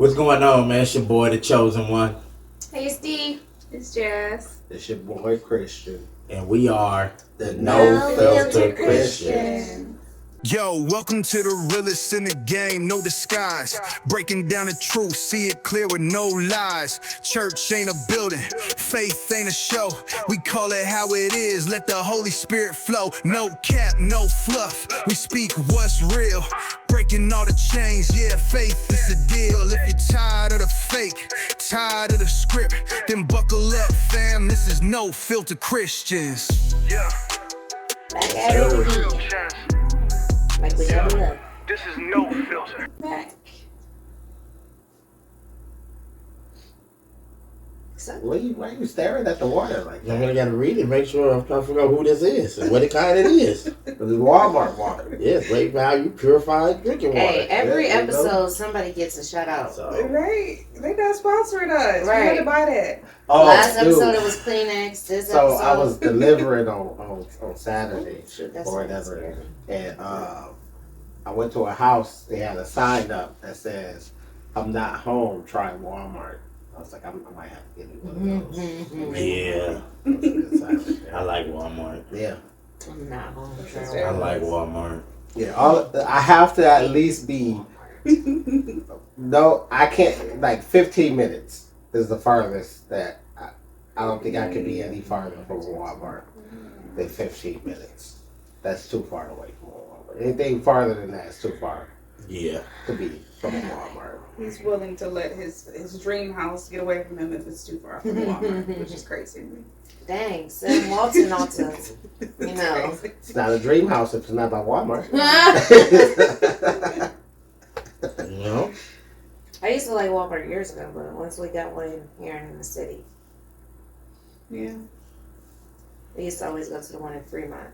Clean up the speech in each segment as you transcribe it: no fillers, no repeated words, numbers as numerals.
What's going on, man? It's your boy, the chosen one, Hey, Steve. It's Jazz. It's your boy Christian. and we are The No Filter Filter Christians. Yo, welcome to the realest in the game, no disguise. Breaking down the truth, see it clear with no lies. Church ain't a building, faith ain't a show. We call it how it is, let the Holy Spirit flow. No cap, no fluff, we speak what's real. Breaking all the chains, yeah, faith is the deal. If you're tired of the fake, tired of the script, then buckle up, fam, this is No Filter Christians. Yeah. Back at it again. Like we never left. This is No Filter. Back. So, Why you staring at the water like I that? really got to read it, make sure I'm trying to figure out who this is and what kind it is. It's Walmart water. Yes, great value, purified drinking water. hey, every Yeah, there you go. episode somebody gets a shout out. So, Right. They not sponsoring us. Right. We had to buy that. Oh, Last dude. episode it was Kleenex. This So episode I was delivering on Saturday Shoot, that's or what whatever, scared me. and I went to a house. They had a sign up that says, "I'm not home. Try Walmart." I was like, I might have to get me one of those. yeah, That's a good sign right there. I like Walmart. Yeah, I'm not home. I like Walmart. yeah. I have to at least be. No, I can't. Like 15 minutes is the farthest that I don't think I could be any farther from Walmart than 15 minutes. That's too far away from Walmart. Anything farther than that is too far Yeah. to be from a Walmart. He's willing to let his dream house get away from him if it's too far from Walmart, which is crazy to me. Dang, Sam Walton Alta. You know. Crazy. It's not a dream house if it's not by Walmart. You know? I used to like Walmart years ago, but once we got one here in the city, Yeah. we used to always go to the one in Fremont.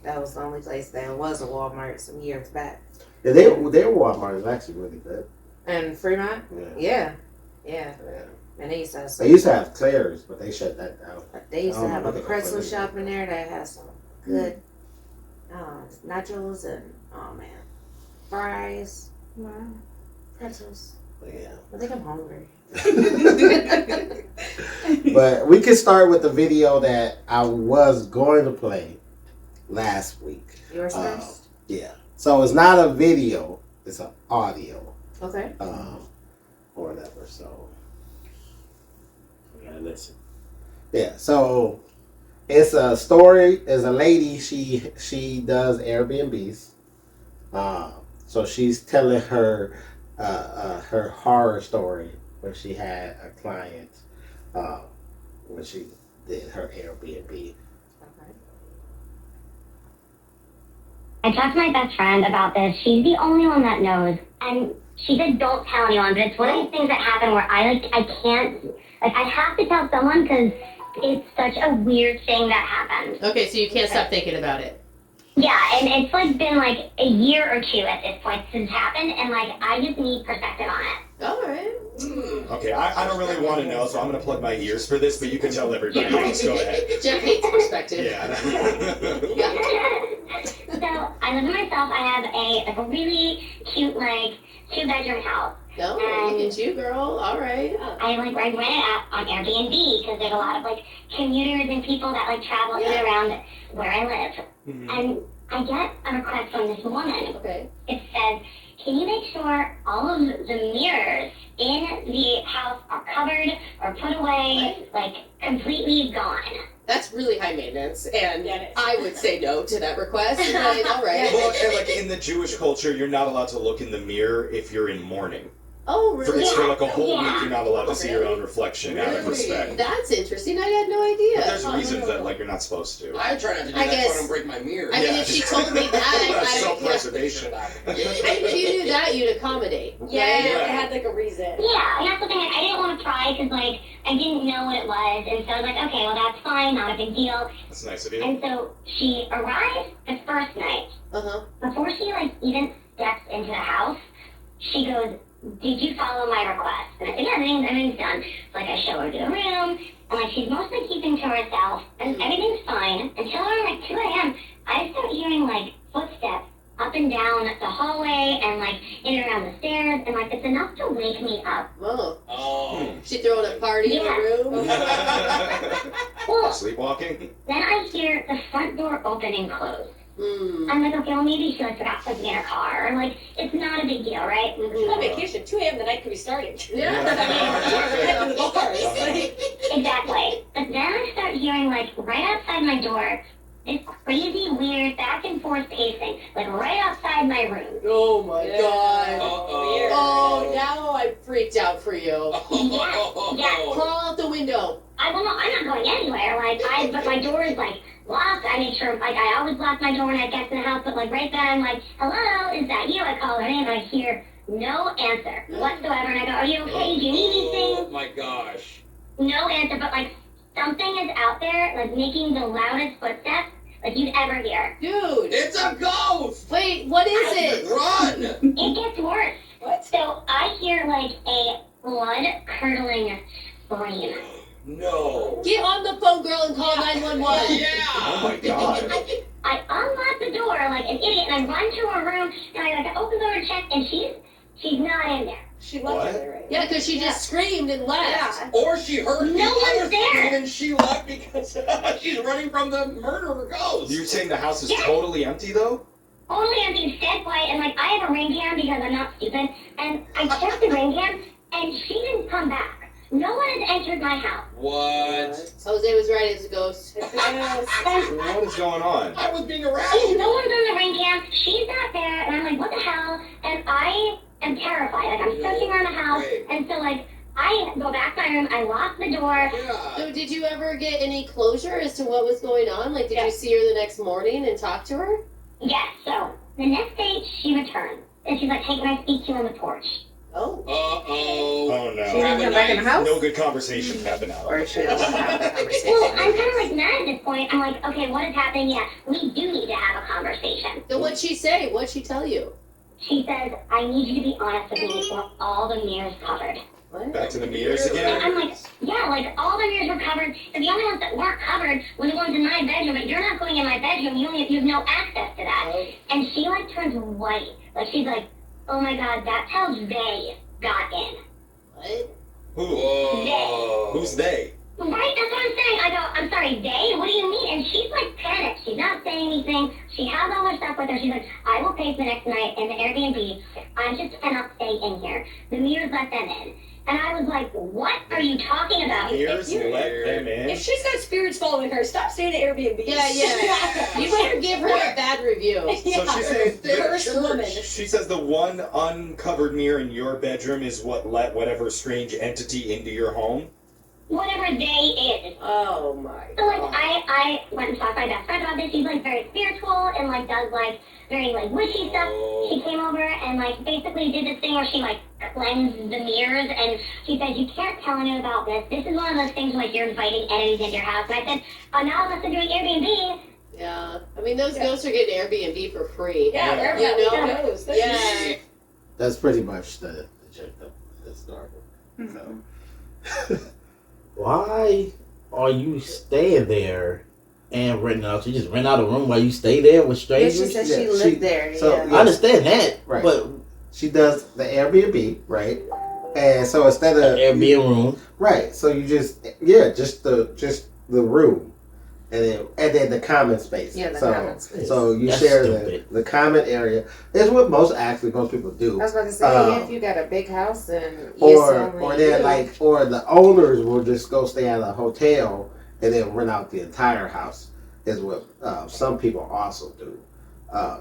That was the only place that was a Walmart some years back. Yeah, their Walmart is actually really good. And Fremont? Yeah. Yeah. Yeah. And they used to have some, They used to have Claire's, but they shut that down. they used I to don't have know a what they pretzel call it. shop in there that has some good nachos and, oh man, fries, Wow. pretzels. Yeah. I think I'm hungry. But we can start with the video that I was going to play last week. Yours first? Yeah. So it's not a video, it's an audio. Okay. Or whatever. So You gotta listen. yeah. So it's a story. There's a lady, she does Airbnbs. So she's telling her horror story when she had a client when she did her Airbnb. Okay. I talked to my best friend about this. She's the only one that knows. And she said, don't tell anyone. But it's one of these things that happen where I can't, I have to tell someone because it's such a weird thing that happened. Okay, so you can't stop thinking about it. Yeah, and it's been a year or two at this point since it happened. And I just need perspective on it. All right. Okay, I don't really want to know, so I'm going to plug my ears for this, but you can tell everybody else. Go ahead. Jeff hates perspective. Yeah. So I live with myself. I have a really cute, 2-bedroom house. No, look at you, girl. All right. I rent it on Airbnb because there's a lot of commuters and people that travel in and around where I live. Mhm. And I get a request from this woman. Okay. It says, can you make sure all of the mirrors in the house are covered or put away, completely gone? That's really high maintenance, and I would say no to that request. But all right. Well, and in the Jewish culture, you're not allowed to look in the mirror if you're in mourning. Oh, For, really? for a whole Yeah. week, you're not allowed to see your own reflection out of respect. That's interesting. I had no idea. But there's reasons that you're not supposed to. I try not to do I that guess- so I don't break my mirror. I mean, if she told me that, That's I self-preservation. if you knew that, you'd accommodate. Yeah, right? it had a reason. Yeah, and that's the thing. I didn't want to pry because, I didn't know what it was. And so I was like, okay, well, that's fine. Not a big deal. That's nice of you. And so she arrived the first night. Uh-huh. Before she even steps into the house, she goes, did you follow my request? And I said, yeah, everything's done. So I show her to the room, and she's mostly keeping to herself, and everything's fine until around 2 a.m. I start hearing footsteps up and down the hallway and like in and around the stairs, and like it's enough to wake me up. Oh. She throwing a party in the room? Well, Sleepwalking? then I hear the front door open and close. Hmm. I'm like, okay, well maybe she like forgot something in her car, or like it's not a big deal, right? She's on vacation. 2 a.m. the night could be starting. Yeah. Head to the bars. Like, Exactly. But then I start hearing like right outside my door this crazy, weird back and forth pacing, like right outside my room. Oh my god. weird. Oh, now I'm freaked out for you. Yeah. Crawl out the window. I'm not going anywhere. But my door is like locked. I make sure, like, I always lock my door when I get in the house. But like right then, I'm like, "Hello, is that you?" I call her name, and I hear no answer whatsoever. And I go, "Are you okay? Do you need anything?" Oh my gosh. No answer. But like something is out there, like making the loudest footsteps like you'd ever hear. Dude. It's a ghost! Wait, what is it? Run! It gets worse. What? So I hear like a blood-curdling scream. No. Get on the phone, girl, and call 911. Yeah! Oh my god. I unlock the door like an idiot, and I run to her room, and I like open the door to check, and she's not in there. she left What? her there, right? Yeah, because she just screamed and left. Yeah. Or she heard No the one's other there. scream and she left because she's running from the murderer ghost. You're saying the house is Yeah. totally empty though? Only empty, it's dead quiet, and like I have a ring cam because I'm not stupid, and I checked the ring cam, and she didn't come back. No one has entered my house. What? Jose was right, it's a ghost. And What is going on? I was being no harassed. one's on the ring cam. She's not there, and I'm like, what the hell? And I am terrified. Like I'm searching around the house, Wait. and so like I go back to my room. I lock the door. Yeah. So did you ever get any closure as to what was going on? Like, did you see her the next morning and talk to her? Yes. So the next day she returned, and she's like, hey, can I speak to you on the porch? Oh. Uh-oh. Oh She no. didn't come back in the house? No good conversations happen out. Or she didn't have a conversation? Well, I'm kind of like mad at this point. I'm like, okay, what is happening? Yeah, we do need to have a conversation. So what'd she say? What'd she tell you? She says, I need you to be honest with me for all the mirrors covered. What? Back to the mirrors And again? I'm like, yeah, like all the mirrors were covered. So the only ones that weren't covered were the ones in my bedroom. But you're not going in my bedroom. You have no access to that. Oh. And she like turns white. Like she's like, oh my god, that's how they got in. What? Who? Whoa. Who's they? Right, that's what I'm saying. I go, I'm sorry, they? What do you mean? And she's like panicked. She's not saying anything. She has all her stuff with her. She's like, I will pay for the next night in the Airbnb. I just cannot stay in here. The mirrors let them in. And I was like, what are you talking about? Mirrors you- let them in? If she's got spirits following her, stop staying at Airbnb. Yeah. You better give her a bad review. So she's saying Cursed woman. she says the one uncovered mirror in your bedroom is what let whatever strange entity into your home? Whatever they is. Oh my So like god. I went and talked to my best friend about this. She's like very spiritual and like does like very like witchy stuff. She came over and like basically did this thing where she like cleansed the mirrors, and she said, you can't tell anyone about this. This is one of those things like you're inviting enemies into your house. And I said, oh, now I'm also doing Airbnb. Yeah. I mean, those ghosts are getting Airbnb for free. Yeah, Yeah. everybody You know? knows. Yeah. That's pretty much the story. So. Why are you staying there and renting out? You just rent out a room while you stay there with Yeah, she strangers? said Yeah, she she- lived there. so- Yeah. I understand that, Right. but She does the Airbnb, right? And so instead of Airbnb room. right, so you just the room, and then the common space. Yeah, the so, common space. So you That's share stupid. the common area. It's what most people do. I was about to say, if you got a big house and Or the owners will just go stay at a hotel and then rent out the entire house. Is what some people also do.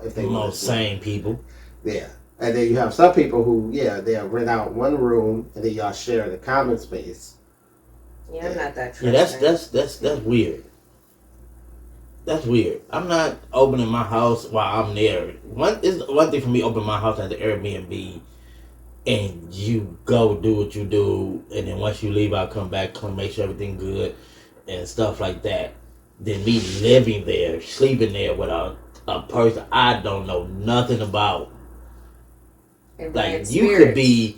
If they want Most to. sane people. Yeah. And then you have some people who, they'll rent out one room and then y'all share the common space. Yeah, I'm not that. Yeah, that's weird. That's weird. I'm not opening my house while I'm there. One thing for me, open my house at the Airbnb, and you go do what you do, and then once you leave, I'll come back, make sure everything good, and stuff like that. Than me living there, sleeping there with a person I don't know nothing about. Like you could be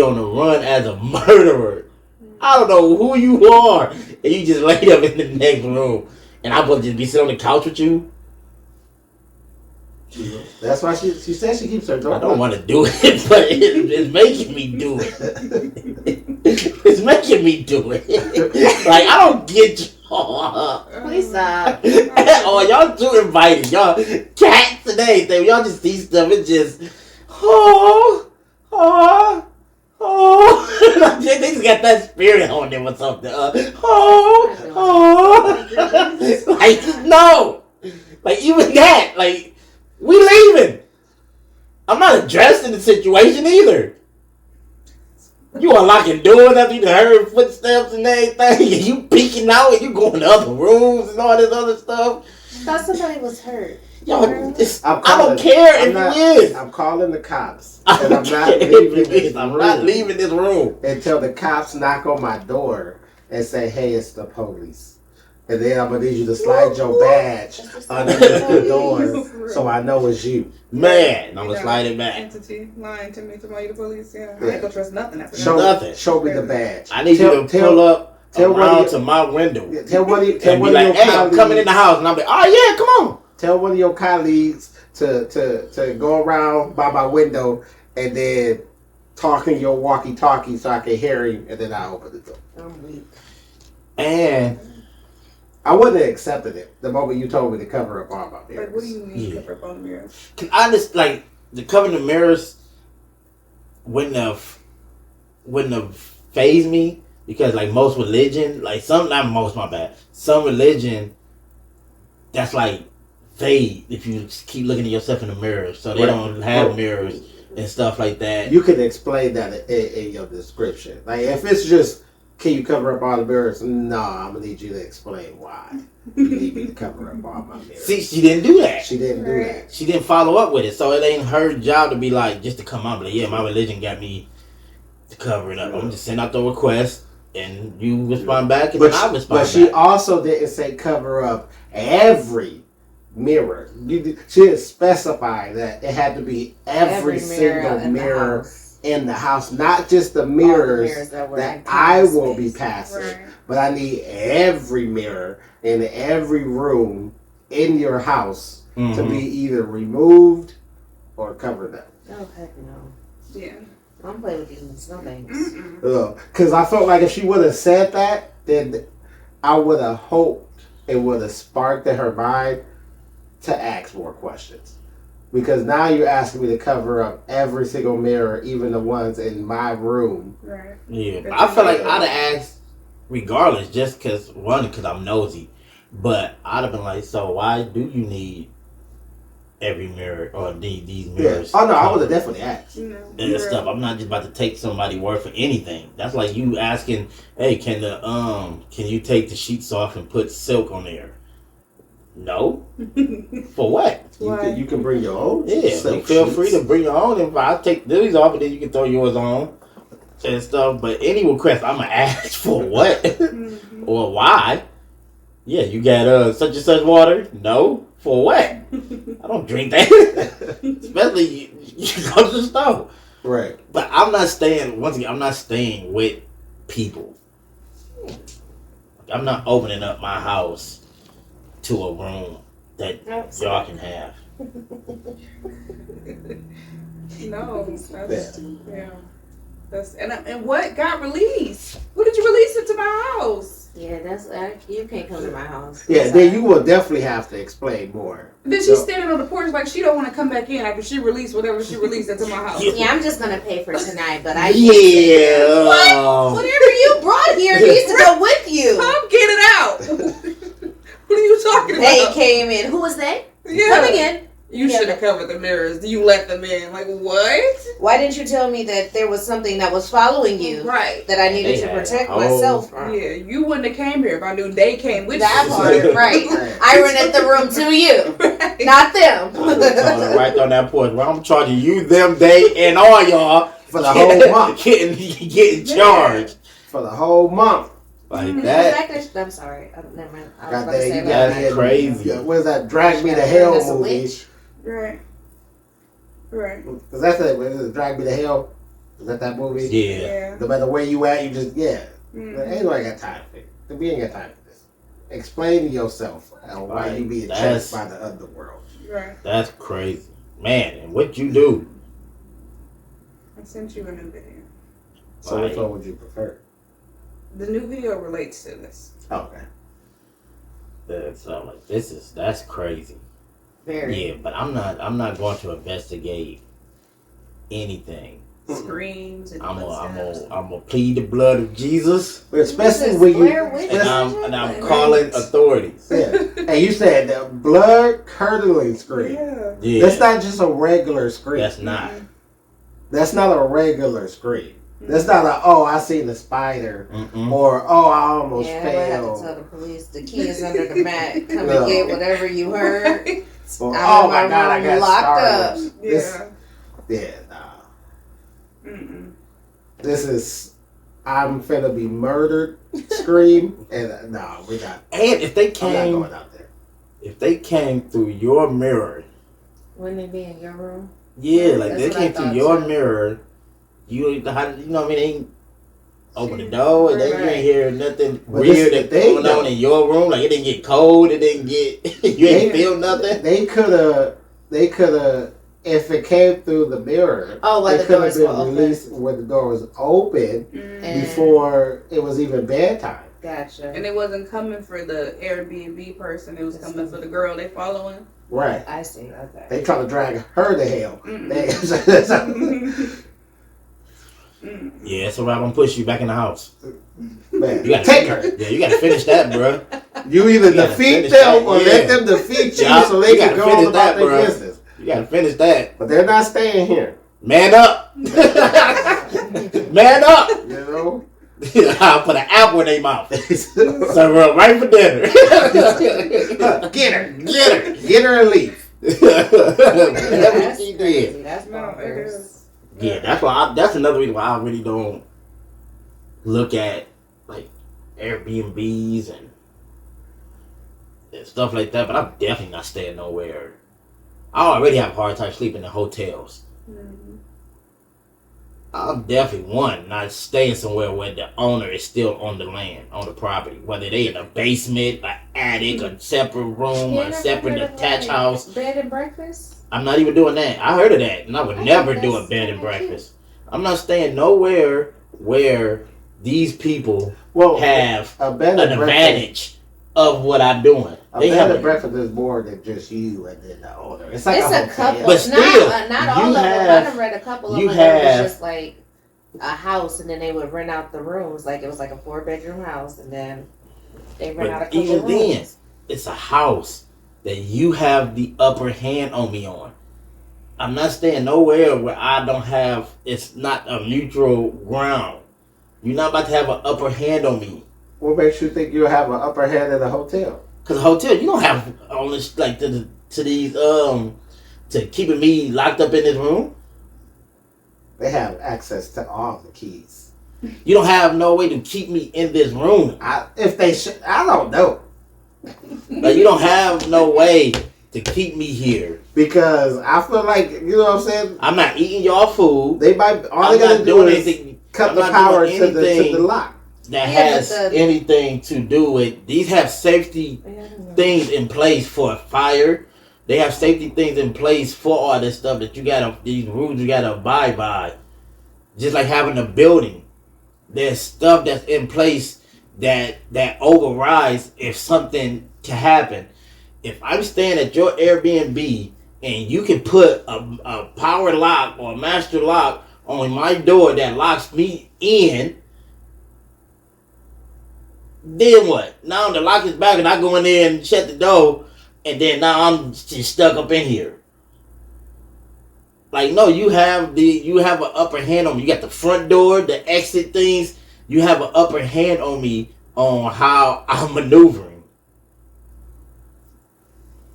on the run as a murderer. I don't know who you are, and you just laid up in the next room, and I'm supposed to just be sitting on the couch with you. That's why she said she keeps her door. I don't want to do it, but it's making me do it. It's making me do it. Like, I don't get y'all. Please stop. Oh, y'all too inviting. Y'all cats and everything. Y'all just see stuff. It's just, oh. They just got that spirit on them or something. Like, no. Like, even that. Like, we leaving. I'm not addressing the situation either. You unlocking doors after you heard footsteps and everything, and you peeking out and you going to other rooms and all this other stuff. I thought somebody was hurt. Yo, I don't care if you is. I'm calling the cops. I And don't care if you is. I'm not room leaving this room. until the cops knock on my door and say, "Hey, it's the police." And then I'm gonna need you to slide your badge underneath the door so I know it's you. Man, I'm gonna slide it back. Entity lying to me to the police. Yeah, I ain't gonna trust nothing after Show, that. Nothing. show me the badge. I need you to pull up around to my window Tell one of and be like, "Hey, I'm coming in the house," and I'm like, "Oh yeah, come on." Tell one of your colleagues to go around by my window and then talk in your walkie-talkie so I can hear him, and then I open the door. I'm weak. And I wouldn't have accepted it the moment you told me to cover up all my mirrors. Like, what do you mean Yeah. cover up on the mirrors? can I just like the covering the mirrors wouldn't have phased me because like most religion, like some not most my bad, some religion that's like fade if you just keep looking at yourself in the mirror, so they Right. don't have Right. mirrors and stuff like that. You can explain that in your description. Like if it's just, can you cover up all the mirrors? No, I'm gonna need you to explain why you need me to cover up all my mirrors. See, she didn't do that. She didn't do that. She didn't follow up with it, so it ain't her job to be like just to come out. But yeah, my religion got me to cover it up. I'm just send out the request, and you respond back, and But I respond but she back. also didn't say cover up every mirror. She didn't specify that it had to be every single in mirror the house. in the house, not just the All the mirrors that, were that in I common will be space. passing. Right. But I need every mirror in every room in your house to Mhm. be either removed or covered up. Oh heck no! Yeah. I don't play with demons. No thanks. Mm-mm. Because I felt like if she would have said that, then I would have hoped it would have sparked in her mind to ask more questions. Because now you're asking me to cover up every single mirror, even the ones in my room. Right. Yeah, but I feel like I'd have asked regardless, just because I'm nosy, but I'd have been like, so why do you need every mirror or these Yeah. mirrors? Oh no, I would have definitely asked. You know, And you're stuff. I'm not just about to take somebody's word for anything. That's like you asking, "Hey, can you take the sheets off and put silk on there?" No. For what? You can bring your own. Yeah, silk you feel sheets. free to bring your own. If I take these off, and then you can throw yours on and stuff. But any request, I'm gonna ask for what Mhm. or why. Yeah, you got such and such water. No, for what? I don't drink that. Especially you go to the store. Right. But I'm not staying. Once again, I'm not staying with people. I'm not opening up my house to a room that y'all can have. No, that's yeah. That's and what got released? What did you release into my house? Yeah, that's you can't come to my house. Yeah, then you will definitely have to explain more. Then she's standing on the porch like she don't want to come back in after she released whatever she released into my house. Yeah, I'm just gonna pay for tonight, but I Yeah. What? Whatever you brought here needs to go with you. Come get it out. What are you talking They about? came in. Who was they? Yeah. Coming in. You Yeah, should have covered the mirrors. You let them in. Like what? Why didn't you tell me that there was something that was following you Right. that I needed They to had protect a whole- myself from? Yeah, you wouldn't have came here if I knew they came with That you. part, right. I rented the room to you, Right. not them. I'm right on that porch. Well, I'm charging you, them, they, and all y'all For the whole month. getting charged For the whole month. like that. I'm sorry. Never mind. I was God about to dang, say you that. That's got me in- crazy. What is that? Drag Me to Yeah, Hell that's a movie. witch. Right. Right. Because that's it. What is it? Drag Me to Hell. Is that movie? Yeah. Yeah. No matter where you at, you just Mhm. Ain't nobody got time for it. We ain't got time for this. Explain to yourself why you being That's- chased by the underworld. Right. That's crazy, man. And what you do? I sent you a new video. So which one would you prefer? The new video relates to this. Okay. So like that's crazy. Very. Yeah, but I'm not going to investigate anything. Screams and footsteps. I'm gonna plead the blood of Jesus, But especially when you Blair Witch and Project? I'm calling authorities. yeah. And you said the blood curdling scream. Yeah. Yeah, That's not just a regular scream. that's not. That's not a regular scream. That's not a I seen the spider Mm-mm. or I almost Yeah, I might have to fell. tell the police the key is under the mat. Come No. and get whatever you heard. Or, I'm oh in my my god, I room got locked starters. Yeah. Yeah, nah. Mm-mm. This is I'm finna be murdered scream and no, we're not. And if they I'm not came, going out there. if they came through your mirror, Wouldn't it be in your room? yeah, like That's they what I came through thought, your too. mirror, you know what I mean? They ain't open the door, and they Right. ain't hear nothing But this weird is the that's thing, going on though. in your room. Like it didn't get cold, it didn't get you ain't They- feel nothing. They could have if it came through the mirror. Oh, while they the could have doors been were open. released when the door was open And- before it was even bedtime. Gotcha. And it wasn't coming for the Airbnb person. It was coming for the girl they following. Right. I see. Okay. They trying to drag her to hell. Mm-mm. Mm. Yeah, so I'm gonna push you back in the house. Man, You gotta take her. Yeah, you gotta finish that, bro. You either You gotta defeat finish them that, or yeah. let them defeat you Yeah, so they you can gotta go on finish about that, their bro. business. You gotta finish that. But they're not staying here. Man up. Man up. You know? I'll put an apple in their mouth. Get Serve her right for dinner. her. Get her. Get her and leave. Whatever That's she crazy. did. That's No, it bonkers. is. Yeah, that's another reason why I really don't look at like Airbnbs and stuff like that. But I'm definitely not staying nowhere. I already have a hard time sleeping in hotels. Mhm. I'm definitely not staying somewhere where the owner is still on the land, on the property. Whether they in a basement, an attic, a separate room, You a never separate heard of, attached like, house. Bed and breakfast? I'm not even doing that. I heard of that, and I would I never think do a that's bed and kinda breakfast. I'm not staying nowhere where these people Well, have a bed an and breakfast. advantage of what I'm doing. A They bed have and a, breakfast is more than just you and then the owner. It's like It's a hotel. couple. But still, not all you of them. have- I done read a couple of you them where it have- was just like a house, and then they would rent out the rooms. Like it was like a 4-bedroom house, and then they rent out a but couple even then, rooms. it's a house that you have the upper hand on me on. I'm not staying nowhere where I don't have. It's not a neutral ground. You're not about to have an upper hand on me. What makes you think you'll have an upper hand in a hotel? Cause a hotel, you don't have on this like to these to keeping me locked up in this room. They have access to all the keys. You don't have no way to keep me in this room. I don't know. Like you don't have no way to keep me here. Because I feel like, you know what I'm saying? I'm not eating y'all food. They might, all I'm they gotta not do doing is anything cut I'm the not power doing to the anything lock. that Yeah, has but the- anything to do with. These have safety things in place for a fire. They have safety things in place for all this stuff that you gotta, these rules you gotta abide by. Just like having a building. There's stuff that's in place that overrides if something can happen. If I'm staying at your Airbnb and you can put a power lock or a master lock on my door that locks me in, then what? Now the lock is back and I go in there and shut the door, and then now I'm just stuck up in here. Like, no, you have an upper hand on me. You got the front door, the exit things. You have an upper hand on me on how I'm maneuvering.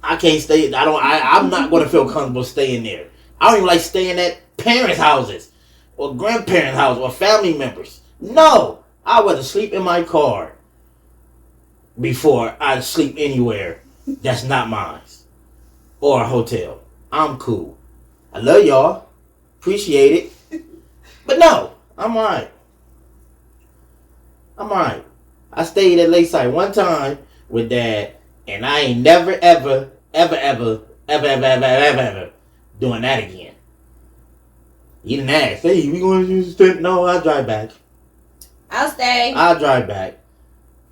I can't stay. I'm not going to feel comfortable staying there. I don't even like staying at parents' houses or grandparents' houses or family members. No, I'd rather sleep in my car before I sleep anywhere that's not mine or a hotel. I'm cool. I love y'all. Appreciate it. But no, I'm alright. I stayed at Lakeside one time with Dad, and I ain't never, ever ever doing that again. You didn't ask. Hey, we going to stay? No, I'll drive back. I'll stay. I'll drive back.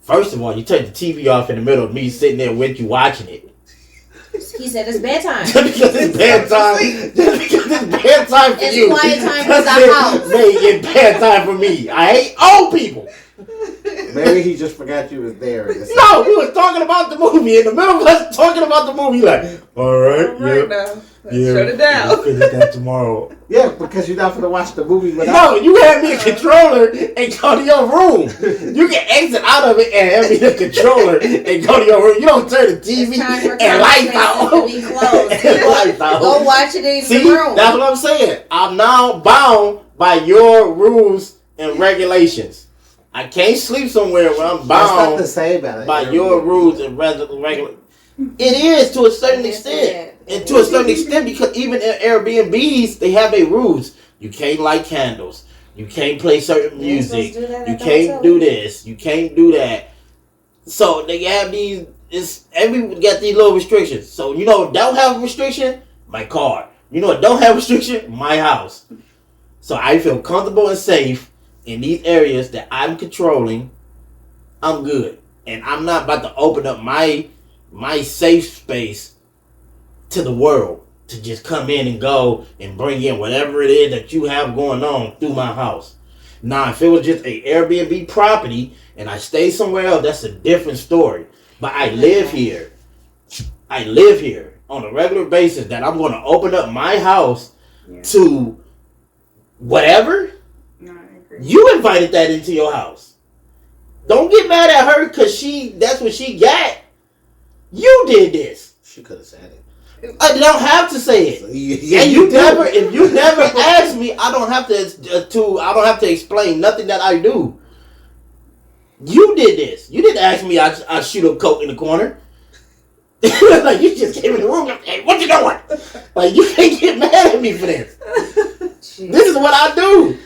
First of all, you turn the TV off in the middle of me sitting there with you watching it. He said it's bedtime. Just because it's bedtime. Just because it's bedtime for It's you. quiet time for the doesn't house. make it bedtime for me. I hate old people. Maybe he just forgot you was there. No, we was talking about the movie. In the middle of us talking about the movie, like, all right, All right now. Let's shut it we'll down. finish that tomorrow. Yeah, because you're not going to watch the movie without. No, you had me the controller and go to your room. You can exit out of it and have me the controller and go to your room. You don't turn the TV It's time for and lights out. conversations to be closed. And lights out. Go watch it in See, the room. that's what I'm saying. I'm now bound by your rules and regulations. I can't sleep somewhere when I'm That's not bound the same about it. by your rules and regulations. It is to a certain extent. And to a certain extent, because even in Airbnbs, they have their rules. You can't light candles. You can't play certain music. You can't do this. You can't do that. So they have these. Everyone got these little restrictions. So you know, don't have a restriction. My car. You know, don't have a restriction. My house. So I feel comfortable and safe in these areas that I'm controlling. I'm good, and I'm not about to open up my safe space to the world to just come in and go and bring in whatever it is that you have going on through my house. Now, if it was just a Airbnb property and I stay somewhere else, that's a different story. But I live here. I live here on a regular basis that I'm going to open up my house to whatever. No, I agree. You invited that into your house. Don't get mad at her because that's what she got. You did this. She could have said it. I don't have to say it. Yeah, And if you never ask me, I don't have to explain nothing that I do. You did this. You didn't ask me. I shoot up coke in the corner. Like you just came in the room. Like, hey, what you doing? Like you can't get mad at me for this. This is what I do.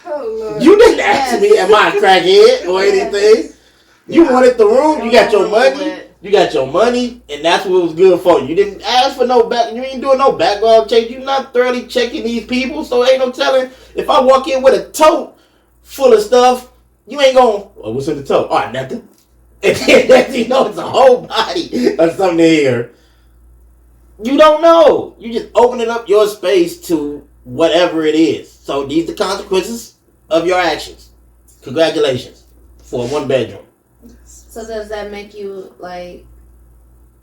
Oh, Lord. You didn't ask me, am I a crackhead or anything? You wanted the room. You got your money. You got your money, and that's what was good for you. You didn't ask for no back. You ain't doing no background check. You not thoroughly checking these people, so ain't no telling. If I walk in with a tote full of stuff, you ain't going. Well, what's in the tote? Oh, nothing. And then next thing you know, it's a whole body or something here. You don't know. You just opening up your space to whatever it is. So these are the consequences of your actions. Congratulations for a 1-bedroom. So does that make you like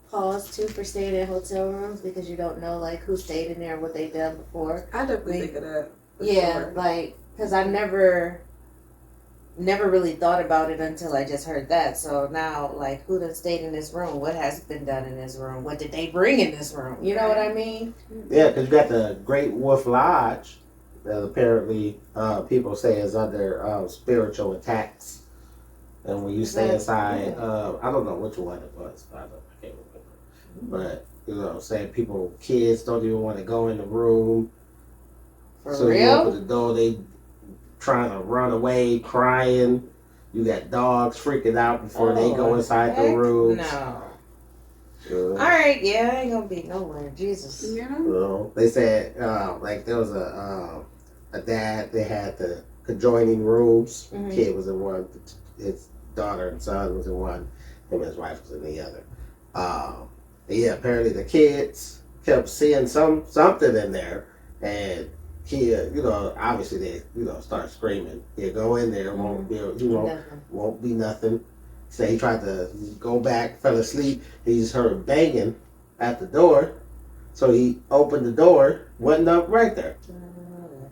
pause too for staying in hotel rooms because you don't know like who stayed in there and what they've done before? I definitely think of that. for Yeah, sure. like because I never really thought about it until I just heard that. So now, like, who done stayed in this room? What has been done in this room? What did they bring in this room? You know what I mean? Yeah, because you got the Great Wolf Lodge that apparently people say is under spiritual attacks. And when you stay inside, I don't know which one it was. I can't remember. But, you know, saying kids don't even want to go in the room. For So you real? open the door, they trying to run away, crying. You got dogs freaking out before they go inside the heck room. No. All right, yeah, I ain't gonna be nowhere. Jesus. You know? You know, they said like there was a dad. They had the adjoining rooms. Mhm. Kid was in one. His daughter and son was in one. Him and his wife was in the other. Yeah, apparently the kids kept seeing something in there, and he, you know, obviously they, you know, start screaming. He'll go in there, won't be, you know, Nothing. won't be nothing. So he tried to go back, fell asleep. He just heard banging at the door. So he opened the door, wasn't up right there.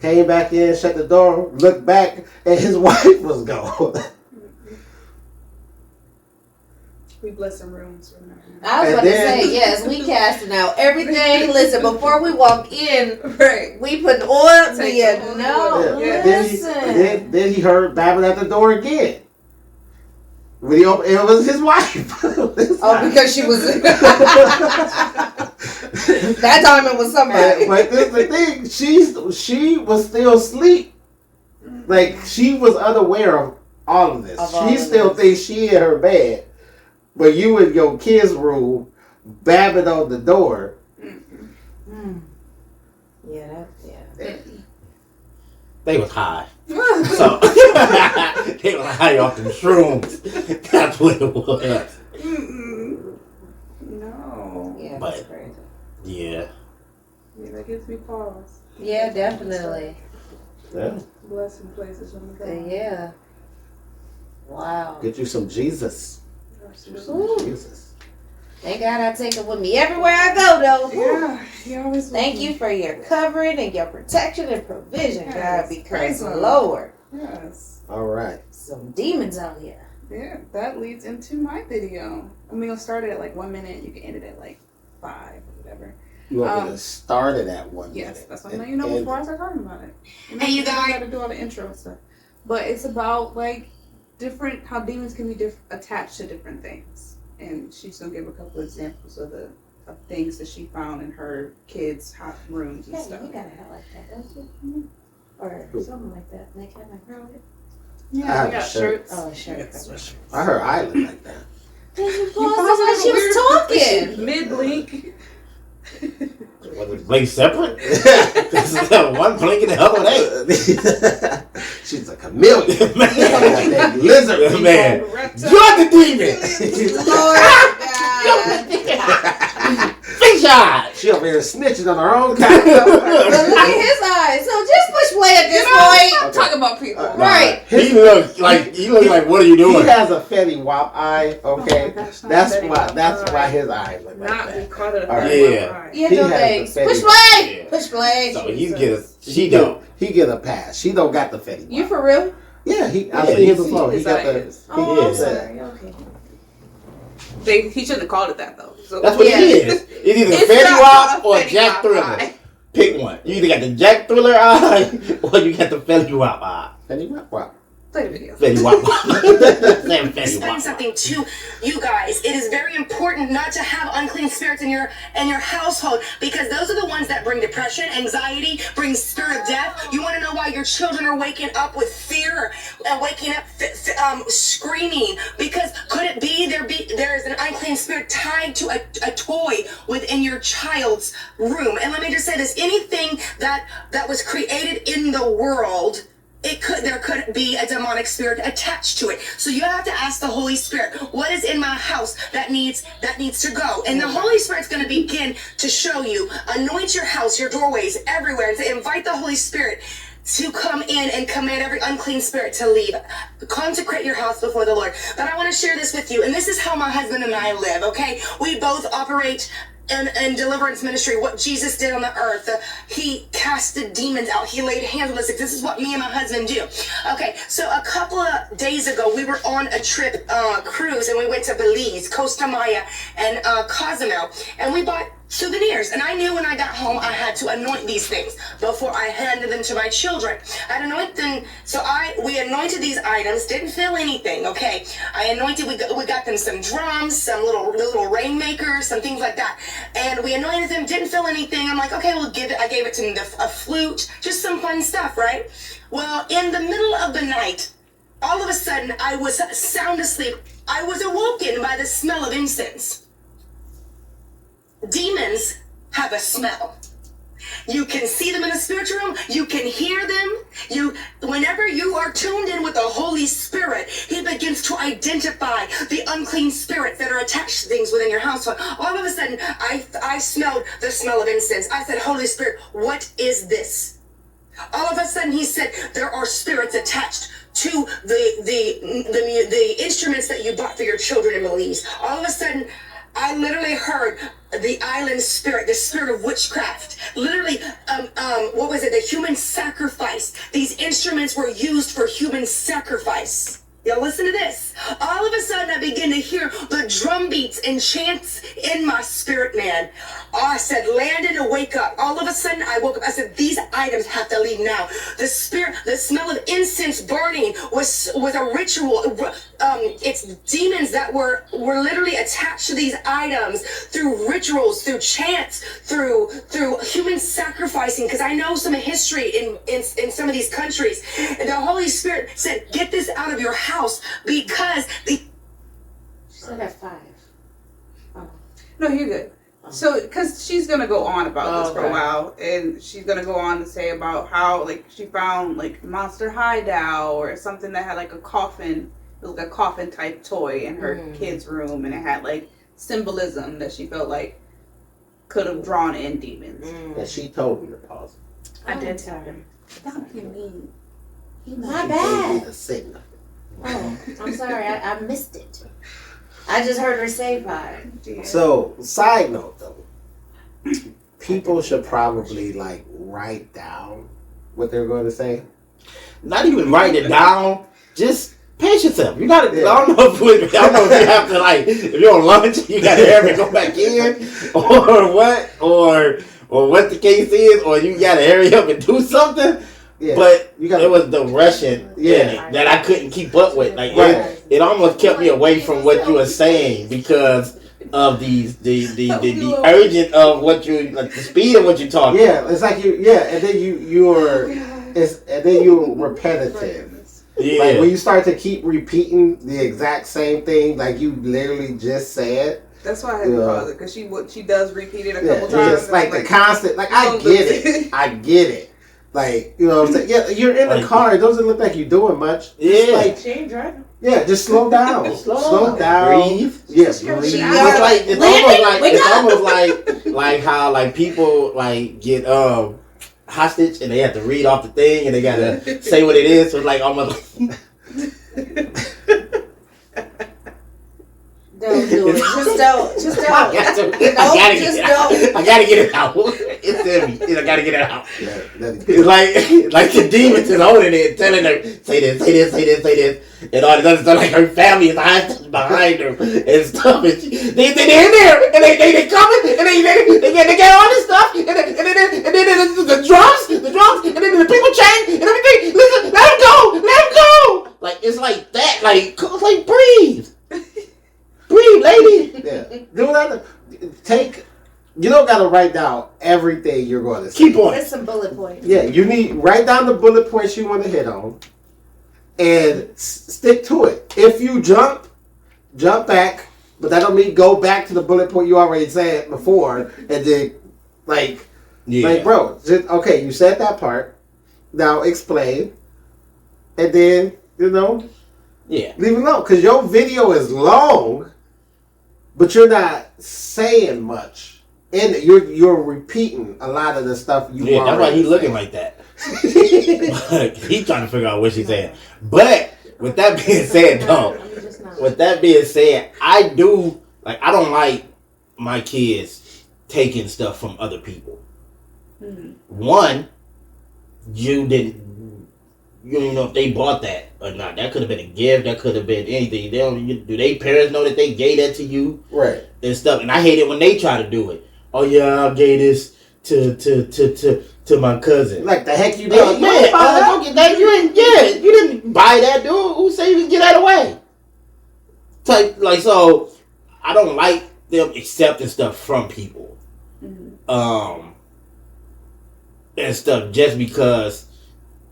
Came back in, shut the door, looked back, and his wife was gone. We blessing rooms from now. I was And about to then- say, yes, we casting out everything. Listen, before we walk in, Right. we put oil. Take Yeah, the oil. no, Yeah. listen. Then he heard babbling at the door again. When he opened, it was his wife. Oh, because she was. That time it was somebody. But this the thing, she was still asleep. Like she was unaware of all of this. Of all She of still this. thinks she in her bed, but you in your kid's room, babbing on the door. Yeah, They was high. So they was high off them shrooms. That's what it was. No. yeah, But- that's crazy. Yeah. Yeah, that gives me pause. Yeah, definitely. Yeah. Blessing places on the go. Yeah. Wow. Get you some Jesus. Absolutely. Jesus. Thank God I take it with me everywhere I go, though. Yeah, he always. Thank you for your covering and your protection and provision, Yes, God, because praise Him. Lord, Yes. All right. some demons out here. Yeah, that leads into my video. I'm gonna start it at like 1 minute. You can end it at like 5 or whatever. You want me to start it at 1 Yes, minute? that's what I'm letting you know before I start talking about it. Hey, you guys. Got to do all the intro and stuff. But it's about like different how demons can be attached to different things, and she's gonna give a couple examples of things that she found in her kids' hot rooms and Yeah, stuff. you got a hat like that, don't you? Or something like that. They kind of grow it. I Yeah, have we got a shirt. shirts. Oh, sure. I heard I look like that. You paused paused while she was talking. Mid blink. Was it blink separate? This is one blink and the other one ain't. She's a chameleon. Man. Lizard. Man. You're the demon. Lord God. Fish eye. She over here snitching on her own kind. But look at his eyes. So just push play at this point. I'm talking about people. Right. He look like what are you He doing? has a Fetty Wap eye. Okay, Oh my gosh, not that's Fetty why. Wap That's eye. why his eyes look like Not be that. caught it. All right. Yeah. Yeah, He no has thanks. the Push Fetty play. Yeah. Push play. So he don't. He get a pass. She don't got the Fetty Wap. You for real? Yeah, I Yeah, seen he him before. He his got the. eyes. Oh, I'm is. sorry. Okay. He shouldn't have called it that though. So That's what Yeah. it is. It's either It's Fetty not Wap a or Fetty Jack Wap Thriller. eye. Pick one. You either got the Jack Thriller eye or you got the Fetty Wap eye. Fetty Wap. Play the video. Fetty Wap. Fetty Explain Wap. something to you guys. It is very important not to have unclean spirits in your household, because those are the ones that bring depression, anxiety, bring spirit of death. You want to know why your children are waking up with fear and waking up screaming? Because could it be there is an unclean spirit tied to a toy within your child's room? And let me just say this: anything that was created in the world, there could be a demonic spirit attached to it. So you have to ask the Holy Spirit, what is in my house that needs to go? And the Holy Spirit's going to begin to show you. Anoint your house, your doorways, everywhere, and to invite the Holy Spirit to come in and command every unclean spirit to leave. Consecrate your house before the Lord. But I want to share this with you, and this is how my husband and I live, okay? We both operate in deliverance ministry, what Jesus did on the earth. He casted demons out. He laid hands on the sick. This is what me and my husband do. Okay, so a couple of days ago, we were on a trip, cruise, and we went to Belize, Costa Maya, and Cozumel, and we bought souvenirs. And I knew when I got home, I had to anoint these things before I handed them to my children. I'd anoint them. So we anointed these items, didn't feel anything, okay? I anointed, we got them some drums, some little rainmakers, some things like that. And we anointed them, didn't feel anything. I'm like, okay, I gave it to them, a flute, just some fun stuff, right? Well, in the middle of the night, all of a sudden, I was sound asleep. I was awoken by the smell of incense. Demons have a smell. You can see them in the spiritual realm. You can hear them. Whenever you are tuned in with the Holy Spirit, He begins to identify the unclean spirits that are attached to things within your household. All of a sudden, I smelled the smell of incense. I said, Holy Spirit, what is this? All of a sudden, He said, there are spirits attached to the instruments that you bought for your children in Belize. All of a sudden, I literally heard the island spirit, the spirit of witchcraft. Literally, what was it? The human sacrifice. These instruments were used for human sacrifice. Y'all listen to this. All of a sudden, I begin to hear the drum beats and chants in my spirit, man. Oh, I said, Landon, wake up. All of a sudden, I woke up. I said, these items have to leave now. The smell of incense burning was a ritual. It's demons that were literally attached to these items through rituals, through chants, through human sacrificing. Because I know some history in some of these countries. And the Holy Spirit said, get this out of your house, because She said at 5. Oh. No, you're good. So, because she's gonna go on about this for Okay. a while, and she's gonna go on to say about how like she found like Monster High doll or something that had like a coffin, it was like a coffin type toy in her kid's room, and it had like symbolism that she felt like could have drawn in demons. And she told me to pause. I did tell her. Don't be mean. My She gave me bad. the signal. Oh, I'm sorry. I missed it. I just heard her say 5. Yeah. So, side note though, people should probably like write down what they're going to say. Not even write it down. Just pace yourself. You gotta. Yeah. I don't know if you have to like. If you're on lunch, you gotta have it go back in, or what the case is, or you gotta hurry up and do something. Yeah, But you got it was the Russian in it that I couldn't keep up with. Like it almost kept me away from what you were saying because of the urgent of what you like the speed of what you're talking. Yeah, it's like and then you're repetitive. Yeah. Like when you start to keep repeating the exact same thing, like you literally just said. That's why I had to pause it, because she does repeat it a Yeah, couple it's times. just like the constant. Like I don't get lose it. I get it. Like, you know what I'm saying? Yeah, you're in the Like- car. It doesn't look like you're doing much. Yeah. It's like, She ain't driving. yeah, just slow down. Slow down. Breathe. Yeah, She- breathe. she- It's like it's Landon, almost like wake it's up! almost like how like people like get hostage and they have to read off the thing and they gotta say what it is. So it's like almost like Don't do it. Just don't. Just I don't. gotta just get it out. don't. I gotta get it out. It's in me. I gotta get it out. Yeah, let it It's go. like the demons is holding it, telling her, say this, say this, say this, say this, and all this other stuff. Like her family is behind her and stuff. And they're in there, and they coming, and they get all this stuff, and then the drums, and then the people change and everything. Listen, let him go. Like it's like that. Like breathe, lady. Yeah. Do that. You don't got to write down everything you're going to say. Keep on. There's some bullet points. Yeah, you need write down the bullet points you want to hit on, and stick to it. If you jump back, but that don't mean go back to the bullet point you already said before, and then like bro, just, okay, you said that part. Now explain, and then leave it alone because your video is long, but you're not saying much. And you're repeating a lot of the stuff you. Yeah, that's why he's looking like that. He's trying to figure out what she's saying. But with that being said, though, I don't like my kids taking stuff from other people. Mhm. One, you don't know if they bought that or not. That could have been a gift. That could have been anything. Do they parents know that they gave that to you? Right. And stuff. And I hate it when they try to do it. Oh yeah, I gave this to my cousin. Like the heck you No, did? man, don't get that. You didn't buy that, dude. Who say you can get that away? So I don't like them accepting stuff from people. Mhm. And stuff just because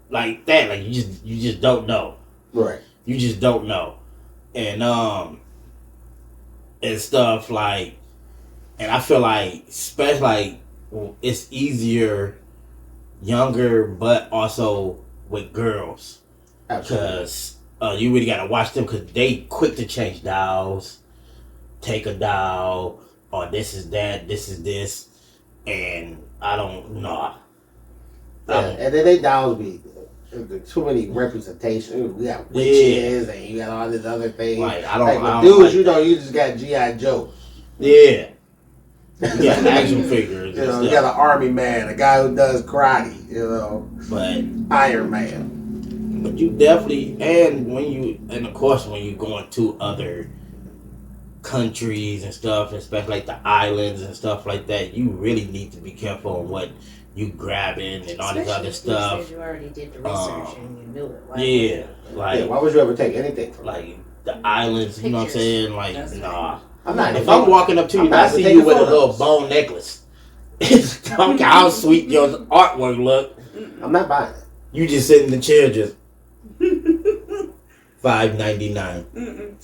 like that, like you just don't know. Right. You just don't know. And stuff like, and I feel like especially like it's easier younger but also with girls because you really gotta watch them because they quick to change dials, take a dial, or this is that, this is this, and I don't know. Yeah, and then they dolls be too many representations. We got witches and you got all this other thing. Like I Like don't with like dudes, you that. you just got G.I. Joe. Yeah. You got action figures You and know, stuff. you got an army man, a guy who does karate. You know, But Iron Man. you definitely, and of course when you going to other countries and stuff, especially like the islands and stuff like that, you really need to be careful on what you grabbing and all this other Especially if stuff. You said you already did the research and you knew it. Why Yeah, like Yeah, why would you ever take anything from? like the islands, you know what I'm Pictures. saying? Like, That's nah. I'm not. If I'm walking up to you I'm and I not see taking you with a little photos. bone necklace, I don't care how sweet your artwork look, I'm not buying it. you just sit in the chair just $5.99. Mm-mm.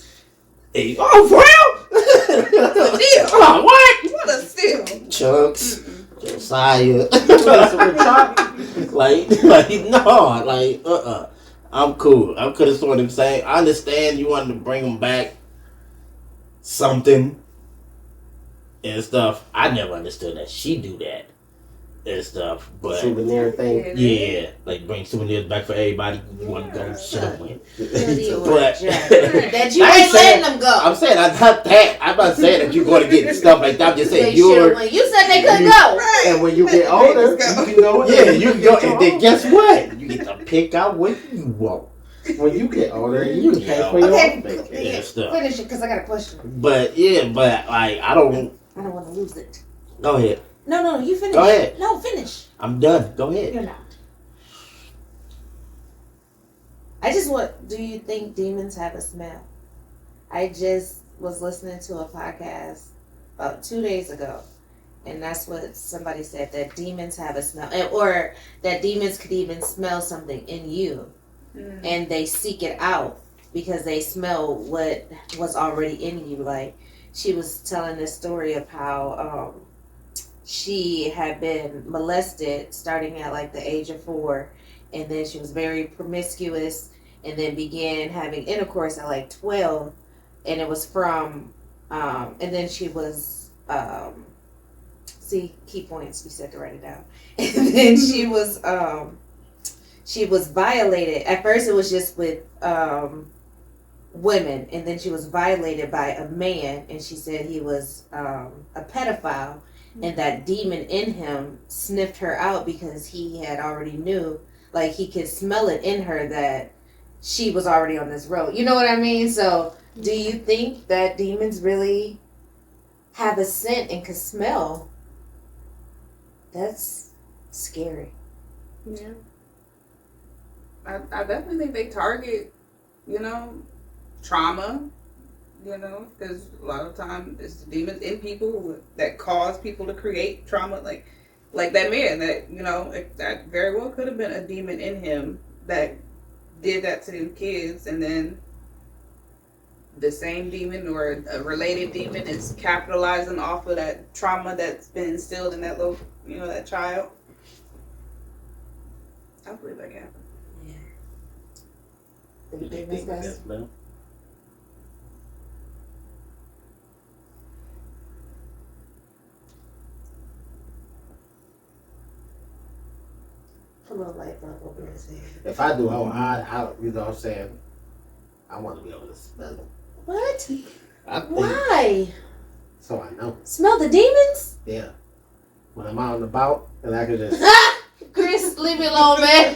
Hey, oh, for real? Steal. Oh, what? What a steal. Chunks, Mm-mm. Josiah. No. I'm cool. I could have sworn him saying, I understand you wanted to bring him back something and stuff. I never understood that she do that and stuff, but Souvenir thing. yeah, like bring souvenirs back for everybody you want to go should have went. Dirty or But Jack. That you I ain't ain't saying- letting them go. I'm saying I'm not that. I'm not saying that you're going to get stuff like that. I'm just saying They shoulda you're. went. You said they couldn't go. And when you get older, you can go. Yeah, you can go, and then guess what? You get to pick out what you want. When you get older, you can pay Yeah. for your Okay, own vacation. Yeah, stuff. finish it because I got a question. But like I don't. I don't want to lose it. Go ahead. No, you finish. Go ahead. No, finish. I'm done. Go ahead. You're not. I just want. Do you think demons have a smell? I just was listening to a podcast about 2 days ago, and that's what somebody said, that demons have a smell, or that demons could even smell something in you, and they seek it out because they smell what was already in you. Like she was telling this story of how she had been molested starting at like the age of 4, and then she was very promiscuous, and then began having intercourse at like 12, and it was from and then she was see, key points, you said to write it down. And then she was violated. At first it was just with women, and then she was violated by a man, and she said he was a pedophile, and that demon in him sniffed her out because he had already knew, like he could smell it in her that she was already on this road. You know what I mean? So do you think that demons really have a scent and can smell? That's scary. Yeah. I definitely think they target, trauma, because a lot of time it's the demons in people that cause people to create trauma, like that man that, that very well could have been a demon in him that did that to them kids, and then the same demon or a related demon is capitalizing off of that trauma that's been instilled in that little, that child. I believe that can happen. Do you think this guys? Put a little light bulb over his head. If I do, I you know what I'm saying? I want to be able to smell it. What? I think, Why? so I know. Smell the demons? Yeah. When I'm out and about, and I can just. Chris, leave me alone, man.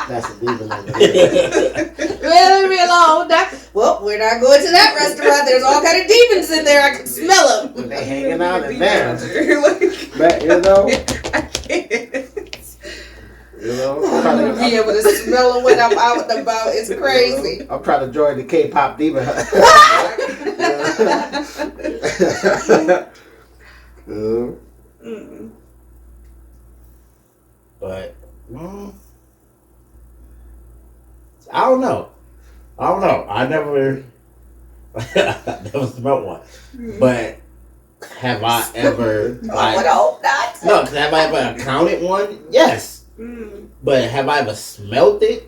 That's a demon over there. Man, leave me alone. Well, we're not going to that restaurant. There's all kind of demons in there. I can smell them. When they hanging out in there. Like, But, I can't. I'm gonna be able to smell them when I'm out and about. It's crazy. I'm trying to join the K-pop demon. But I don't know. I never smelled one. But have I ever I would hope not. no? Have I ever counted one? Yes. But have I ever smelled it?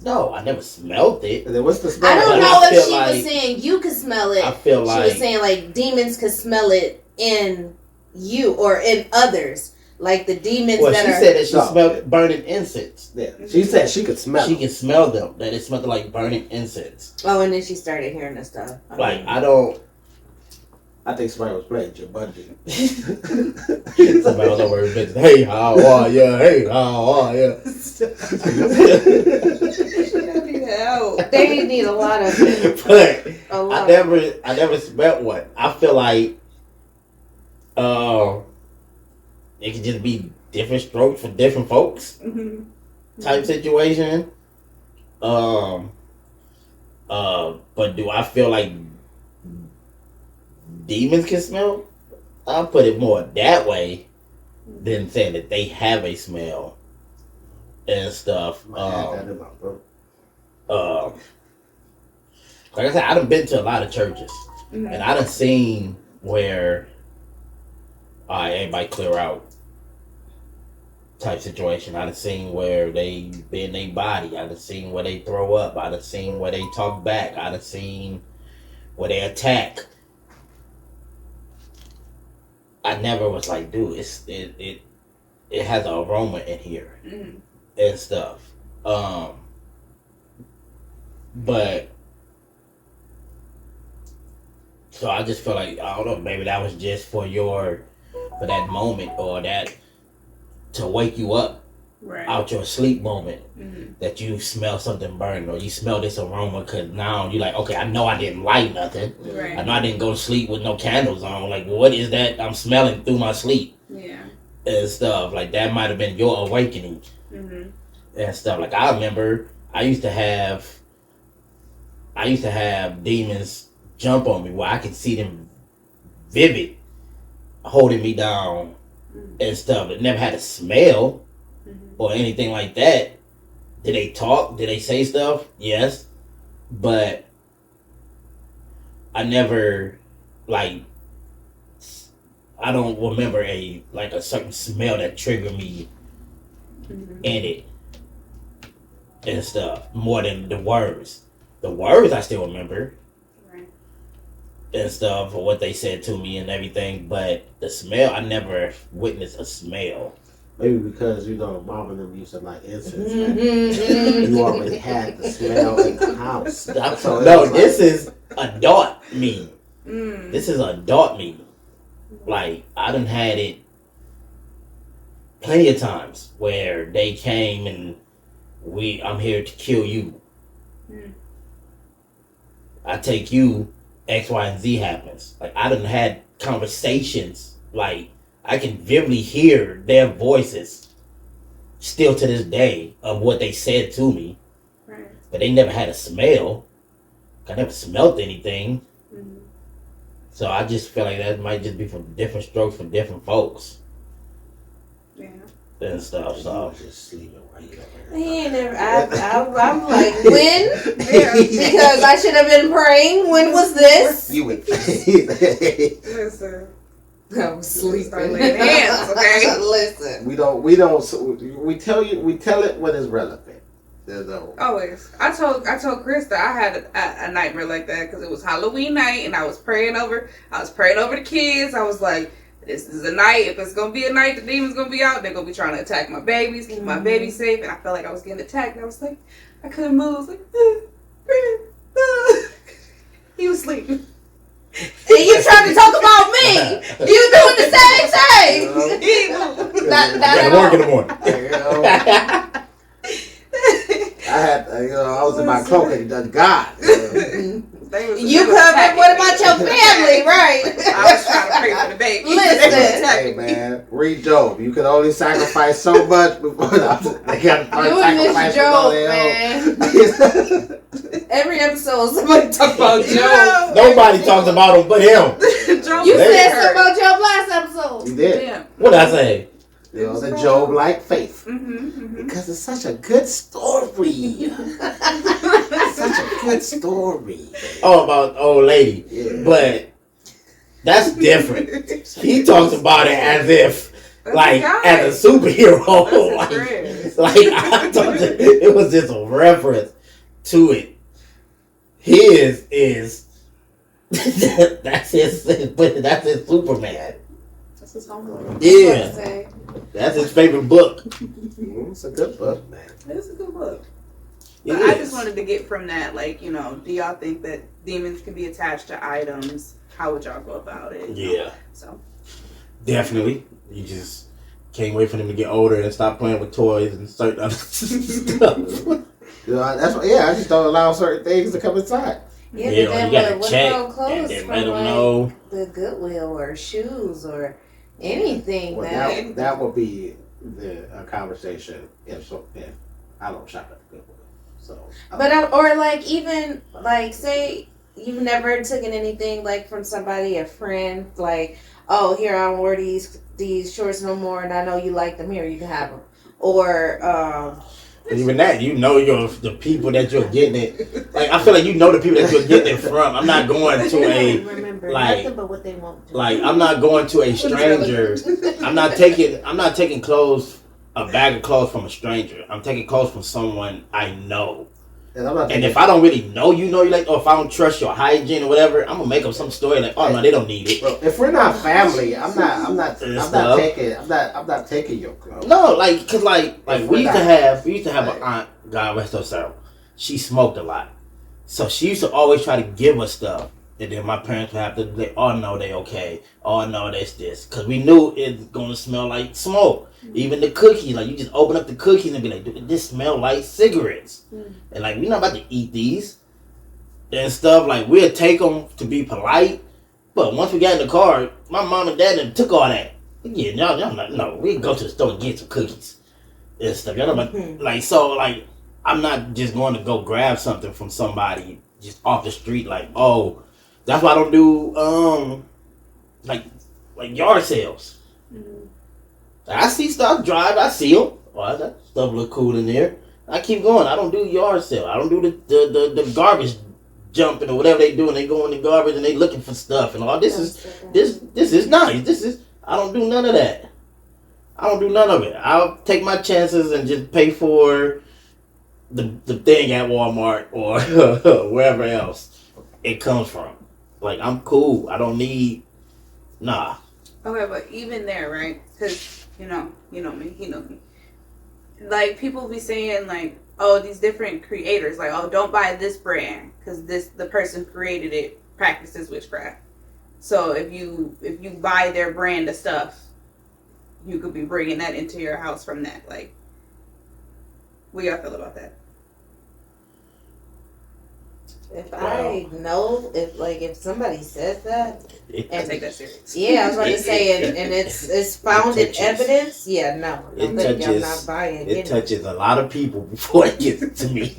No, I never smelled it. And then what's the smell? I don't But know I if feel she like- was saying you could smell it. I feel She like was saying like demons could smell it in you or in others. Like the demons well, that she are. said that she No. smelled burning incense. Yeah. She said she could smell She it. can smell them. That it smelled like burning incense. Oh, and then she started hearing the stuff. Like I don't. I think somebody was playing your budget. Somebody was over here, bitch. Hey, how are ya? Hey, how are ya? They need a lot of. But A lot. I never smelled one. I feel like it could just be different strokes for different folks type situation. But do I feel like demons can smell? I'll put it more that way than saying that they have a smell and stuff. I had that in my book. Like I said, I done been to a lot of churches Mhm. And I done seen where everybody clear out type situation. I done seen where they bend their body. I done seen where they throw up. I done seen where they talk back. I done seen where they attack. I never was like, dude, it has an aroma in here Mhm. and stuff. But so I just feel like, I don't know, maybe that was just for that moment, or that to wake you up Right. out your sleep moment, Mhm. that you smell something burning, or you smell this aroma, because now you're like, okay, I know I didn't light nothing. I Right. know I didn't go to sleep with no candles on. Like, what is that I'm smelling through my sleep Yeah. and stuff? Like, that might have been your awakening Mhm. and stuff. Like, I remember I used to have demons jump on me where I could see them vivid, holding me down and stuff. It never had a smell Mhm. or anything like that. Did they talk? Did they say stuff? Yes. But I never, like, I don't remember a certain smell that triggered me Mhm. in it and stuff more than the words. The words I still remember Right. and stuff, or what they said to me and everything, but the smell, I never witnessed a smell. Maybe because, mom and them used to like incense. Mhm. You already had the smell in the house. So it No, was this is adult me. Mm. This is adult me. Like, I done had it plenty of times where they came and I'm here to kill you. Mm. I take you, X, Y, and Z happens. Like, I done had conversations, like, I can vividly hear their voices still to this day of what they said to me, Right. but they never had a smell. I never smelt anything. Mhm. So I just feel like that might just be from different strokes for different folks Yeah. and stuff. I So was just sleeping right here. He ain't never. I'm like, when? Yeah. Because I should have been praying. When was this? You would. Listen. I was sleeping. Start laying hands, okay? Listen. we tell it when it's relevant. There's no. Always. I told Chris that I had a nightmare like that because it was Halloween night and I was praying over the kids. I was like, this is a night. If it's gonna be a night, the demons gonna be out. They're gonna be trying to attack my babies, keep my babies safe. And I felt like I was getting attacked. And I was like, I couldn't move. I was like, he was sleeping. And you trying to talk about me? You doing the same thing? Not gotta at work in all. the morning. I had, I was in my cloak and done God. You covered. What about your family, right? I was trying to pray for the baby. Listen. Hey man, read Job. You can only sacrifice so much before they got to start You and Miss sacrificing Job, all their own. Every episode, somebody talk about Joe. Yeah. Nobody talks about him but him. You said something about Joe last episode. You did. Yeah. What did I say? The Job-like faith. Mm-hmm. Because it's such a good story. Such a good story. Oh, about the old lady. Yeah. But that's different. He talks about it as if, like, as a superhero. like I thought that it was just a reference to it. His is that's his Superman. That's his homework. Yeah, that's his favorite book. It's a good book, man. It's a good book. It But I is. just wanted to get from that, like, do y'all think that demons can be attached to items? How would y'all go about it? Yeah, So. definitely. You just can't wait for them to get older and stop playing with toys and certain other stuff. That's what, I just don't allow certain things to come inside. Yeah, Yeah, but then you gotta what check about clothes and then from let them like know. the Goodwill or shoes or anything Well, that that would be a conversation if I don't shop at the Goodwill. So, But or like even like say you've never taken anything like from somebody, a friend, like, oh, here I don't wear these shorts no more, and I know you like them. Here, you can have them. Or Even that, the people that you're getting it Like I feel like you know the people that you're getting it from. I'm not going to a remember like- nothing but what they want to. like I'm not going to a stranger. I'm not taking clothes, a bag of clothes from a stranger. I'm taking clothes from someone I know. And I'm not And taking- if I don't really know you like, or if I don't trust your hygiene or whatever, I'm gonna make up some story like, oh no, they don't need it. Bro, if we're not family, I'm not Stuff. taking your clothes. No, like, cause like If we we're used to have Right. an aunt, God rest her soul. She smoked a lot, so she used to always try to give us stuff, and then my parents would have to like, oh no, they okay, oh no, that's this, cause we knew it's gonna smell like smoke. Even the cookies, like you just open up the cookies and be like, dude, this smell like cigarettes, and like we're not about to eat these and stuff. Like we'll take them to be polite, but once we got in the car, my mom and dad done took all that. Yeah, y'all not, no, we can go to the store and get some cookies and stuff. Y'all know about, like, so, like, I'm not just going to go grab something from somebody just off the street, like, oh, that's why I don't do, like yard sales. I see stuff, drive, I see them. Oh, that stuff look cool in there. I keep going. I don't do yard sale. I don't do the garbage jumping or whatever they do, and they go in the garbage and they looking for stuff and all. This is nice. I don't do none of that. I don't do none of it. I'll take my chances and just pay for the thing at Walmart or wherever else it comes from. Like, I'm cool. I don't need, nah. Okay, but even there, right? Because you know me, he knows me. Like people be saying, like, oh, these different creators, like, oh, don't buy this brand because the person who created it practices witchcraft. So if you buy their brand of stuff, you could be bringing that into your house from that. Like, what y'all feel about that? If I know, if somebody says that, I take that serious. yeah, I was about to say, and it's founded touches- evidence. Yeah, no, It I'm not touches- buying It touches a lot of people before it gets to me.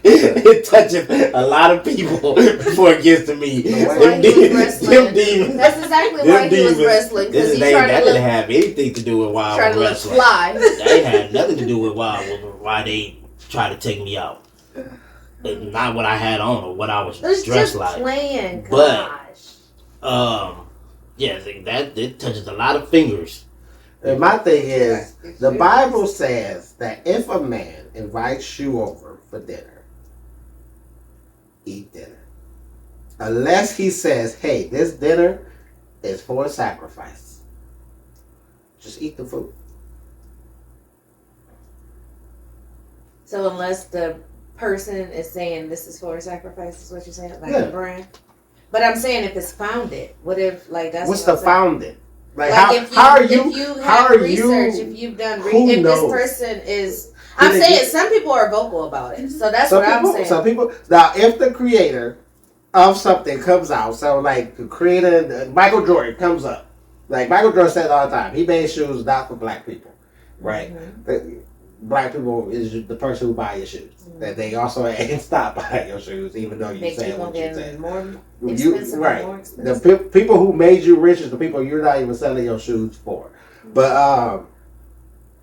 It touches a lot of people before it gets to me. That's why he was wrestling. demons. That's exactly Them why he was demons. wrestling, This because is he that tried to didn't look, have anything to do with why I trying was to look wrestling. fly. That ain't had nothing to do with why they tried to take me out. It's not what I had on or what I was It's dressed just like. playing. But- Gosh. Yeah, that it touches a lot of fingers. And my thing is, the Bible says that if a man invites you over for dinner, eat dinner. Unless he says, hey, this dinner is for a sacrifice. Just eat the food. So unless the person is saying this is for a sacrifice, is what you're saying, like Yeah. the brand. But I'm saying if it's founded, what if like that's What's what the I'm saying. founded? Like, Like how are you? If you how have are research, you? if you've done, who if knows? this person is, Did I'm they saying get- some people are vocal about it, so that's Some what people, I'm saying. some people. Now, if the creator of something comes out, so like the creator, Michael Jordan comes up, like Michael Jordan said all the time, he made shoes not for black people, right? Mhm. Black people is the person who buy your shoes. That they also ain't stop buying your shoes, even though you Make say people what you get say. more You expensive, right. more The expensive. people who made you rich is the people you're not even selling your shoes for. But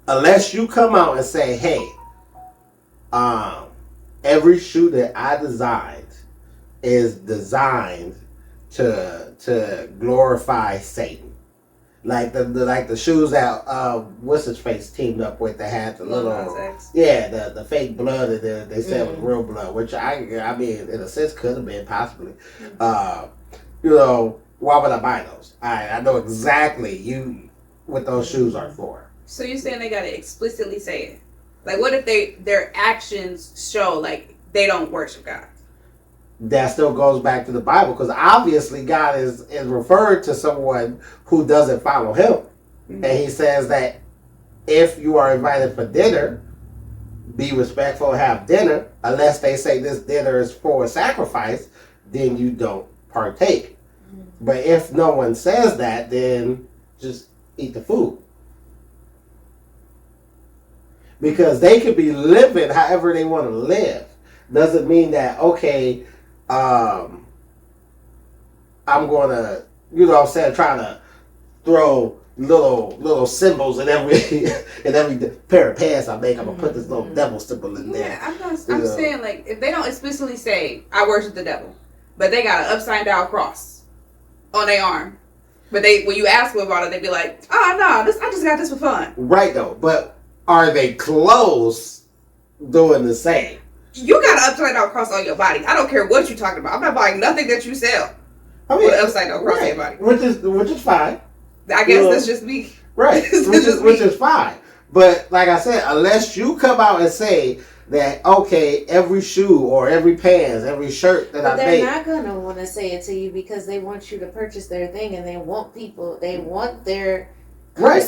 unless you come out and say, hey, every shoe that I designed is designed to glorify Satan. Like the shoes that what's his face teamed up with that had the Lil Nas little X. the fake blood and they said was real blood, which I mean in a sense could have been possibly. You know, why would I buy those? I know exactly what those shoes are for. So you're saying they gotta explicitly say it? Like, what if their actions show like they don't worship God? That still goes back to the Bible because obviously God is referred to someone who doesn't follow Him, and He says that if you are invited for dinner, be respectful, have dinner. Unless they say this dinner is for a sacrifice, then you don't partake. But if no one says that, then just eat the food. Because they could be living however they want to live. Doesn't mean that, okay, I'm going to, you know what I'm saying, trying to throw little symbols in every in every pair of pants I make. I'm gonna put this little devil symbol in there. Yeah, I'm saying like if they don't explicitly say I worship the devil, but they got an upside down cross on their arm. But when you ask them about it, they be like, "Oh no, I just got this for fun." Right though, but are they close doing the same? You got an upside down cross on your body. I don't care what you're talking about. I'm not buying nothing that you sell with an upside down cross on your body. Which is fine. I guess that's just me. Right, which is fine. But like I said, unless you come out and say that, okay, every shoe or every pants, every shirt that I make. They're not going to want to say it to you because they want you to purchase their thing and they want their right,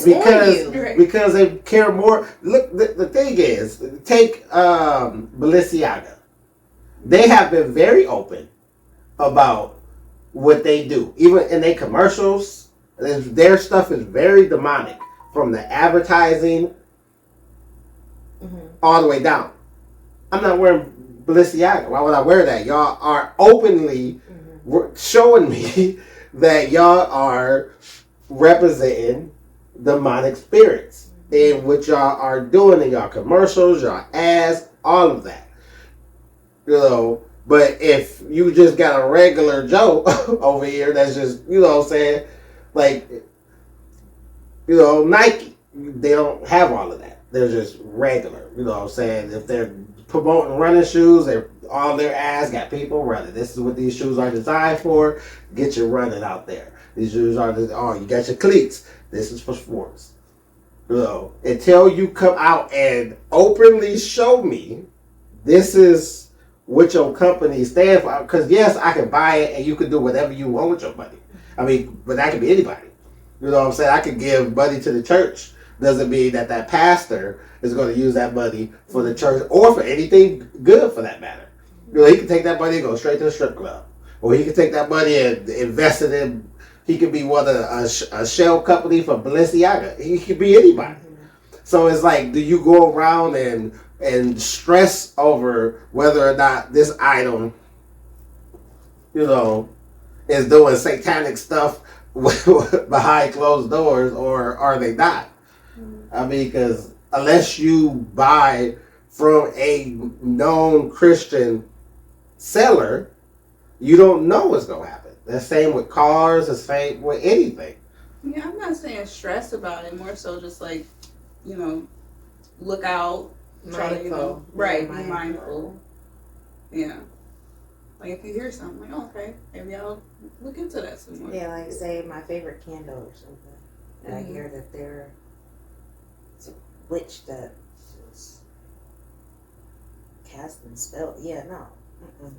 because they care more. Look, the thing is, take Balenciaga. They have been very open about what they do. Even in their commercials, their stuff is very demonic. From the advertising all the way down. I'm not wearing Balenciaga. Why would I wear that? Y'all are openly showing me that y'all are representing demonic spirits in what y'all are doing in y'all commercials, y'all ads, all of that. You know, but if you just got a regular Joe over here that's just, you know what I'm saying, like, you know, Nike, they don't have all of that. They're just regular. You know what I'm saying? If they're promoting running shoes, all their ads got people running. This is what these shoes are designed for. Get your running out there. These shoes are, you got your cleats. This is for sports. You know, until you come out and openly show me this is what your company stands for. Because yes, I can buy it and you can do whatever you want with your money. I mean, but that could be anybody. You know what I'm saying? I could give money to the church. Doesn't mean that pastor is going to use that money for the church or for anything good for that matter. You know, he can take that money and go straight to the strip club. Or he can take that money and invest it in, he could be one of a shell company for Balenciaga. He could be anybody. So it's like, do you go around and stress over whether or not this item, you know, is doing satanic stuff behind closed doors, or are they not? I mean, because unless you buy from a known Christian seller, you don't know what's going to happen. The same with cars, the same with anything. Yeah, I'm not saying stress about it, more so just like, you know, look out, try to, you know, right, be mindful. Yeah. Like if you hear something, like, oh, okay, maybe I'll look into that some more. Yeah, like say my favorite candle or something. And I hear that they're it's a witch that is casting spell. Yeah, no.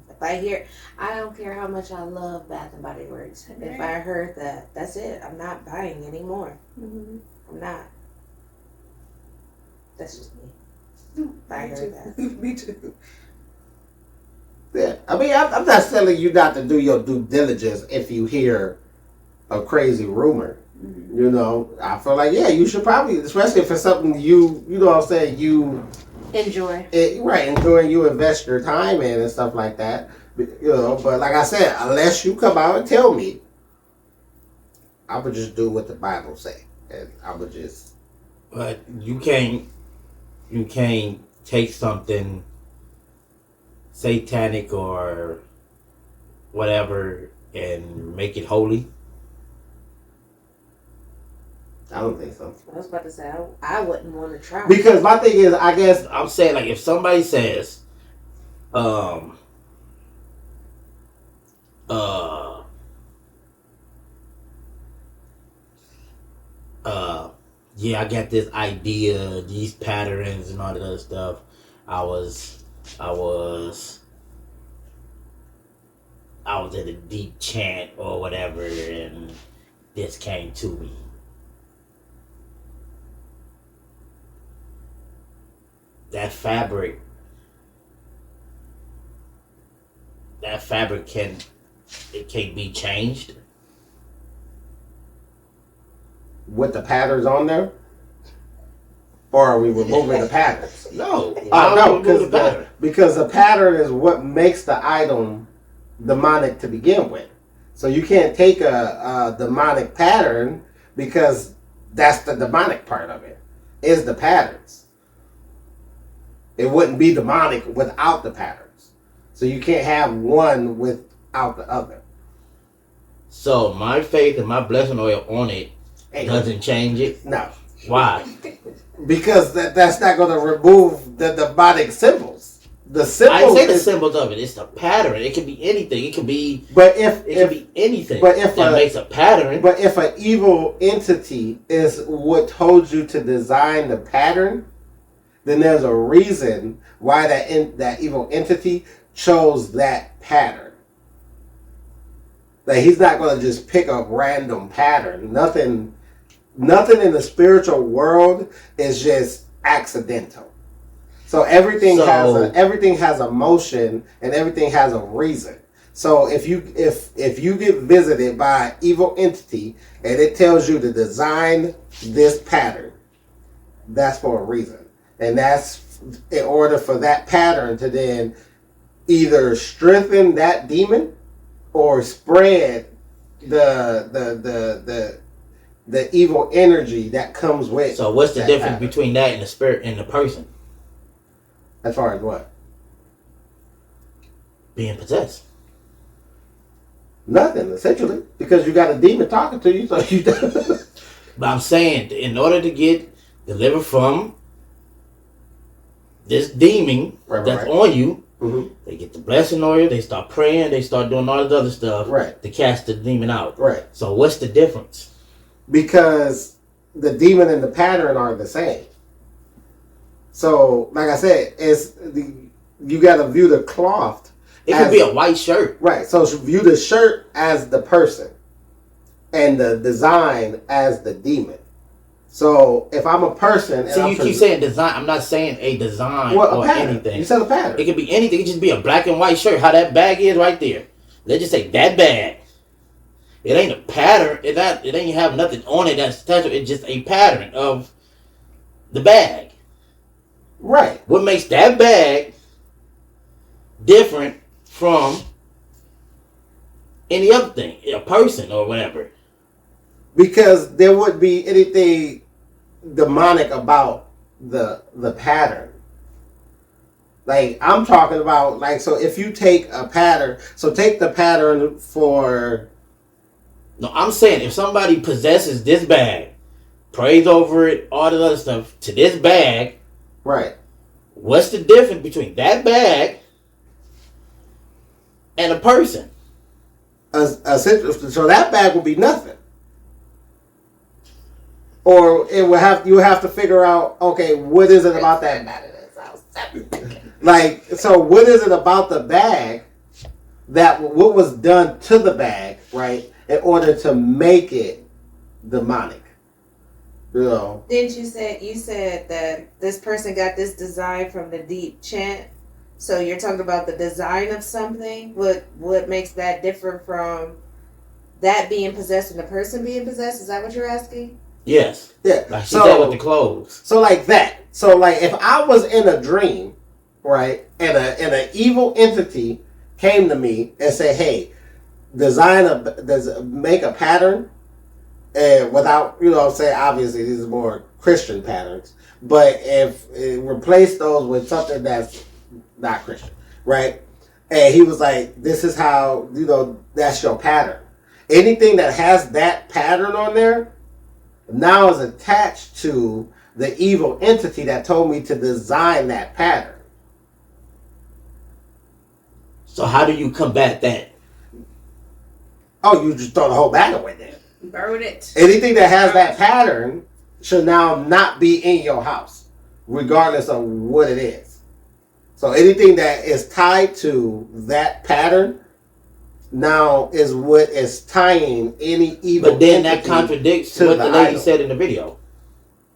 If I hear, I don't care how much I love Bath and Body Works. Right. If I heard that, that's it. I'm not buying anymore. I'm not. That's just me. If I heard that. Me too. Yeah, I mean, I'm not telling you not to do your due diligence if you hear a crazy rumor. You know, I feel like, yeah, you should probably, especially if it's something you know what I'm saying, you enjoy. Enjoy, you invest your time in and stuff like that. You know, but like I said, unless you come out and tell me, I would just do what the Bible say. And I would just... But you can't take something satanic or whatever and make it holy. I don't think so. I was about to say, I wouldn't want to try. Because my thing is, I guess... I'm saying, like, if somebody says, yeah, I got this idea, these patterns and all that other stuff. I was in a deep chant or whatever, and this came to me. That fabric can't be changed. With the patterns on there? Or are we removing the patterns? No. No, because the pattern is what makes the item demonic to begin with. So you can't take a demonic pattern because That's the demonic part of it, is the patterns. It wouldn't be demonic without the patterns. So you can't have one without the other. So my faith and my blessing oil on it Ain't doesn't change it. No. Why? Because that's not going to remove the demonic symbols. The symbols. I say the symbols of it. It's the pattern. It can be anything. It can be. But it can be anything. But if that makes a pattern. But if an evil entity is what told you to design the pattern, then there's a reason why that evil entity chose that pattern. Like, he's not going to just pick a random pattern. Nothing in the spiritual world is just accidental. So everything has a motion and everything has a reason. So if you get visited by an evil entity and it tells you to design this pattern, that's for a reason. And that's in order for that pattern to then either strengthen that demon or spread the evil energy that comes with. So what's the difference pattern. between that and the spirit and the person? As far as what? Being possessed. Nothing, essentially, because you got a demon talking to you, so you. But I'm saying, in order to get delivered from this demon that's on you, they get the blessing oil, they start praying, they start doing all this other stuff to cast the demon out. Right. So what's the difference? Because the demon and the pattern are the same. So, like I said, you got to view the cloth. It could be a white shirt. Right. So view the shirt as the person and the design as the demon. So if I'm a person... See, you keep saying design. I'm not saying a design or anything. You said a pattern. It could be anything. It could just be a black and white shirt. How that bag is right there. Let's just say that bag. It ain't a pattern. It ain't have nothing on it that's special. It's just a pattern of the bag. Right. What makes that bag different from any other thing, a person or whatever? Because there would be anything demonic about the pattern. Like, I'm talking about, like, so if you take a pattern, so take the pattern for... No, I'm saying if somebody possesses this bag, prays over it, all the other stuff, to this bag, right? What's the difference between that bag and a person? So that bag will be nothing. Or it will you have to figure out, okay, what is it about that bag? Like, so what is it about the bag what was done to the bag, right, in order to make it demonic? You know. Didn't you said that this person got this design from the deep chant? So you're talking about the design of something. What makes that different from that being possessed and the person being possessed? Is that what you're asking? Yes. Yeah. Like she said with the clothes. So like that. So like if I was in a dream, right, and an evil entity came to me and said, "Hey, make a pattern," and without, you know what I'm saying, obviously these are more Christian patterns, but if replace those with something that's not Christian, right? And he was like, "This is how, you know, that's your pattern. Anything that has that pattern on there now is attached to the evil entity that told me to design that pattern." So how do you combat that? Oh, you just throw the whole bag away then. Burn it. Anything that has that pattern should now not be in your house, regardless of what it is. So anything that is tied to that pattern now is what is tying any evil. But then that contradicts what the lady said in the video.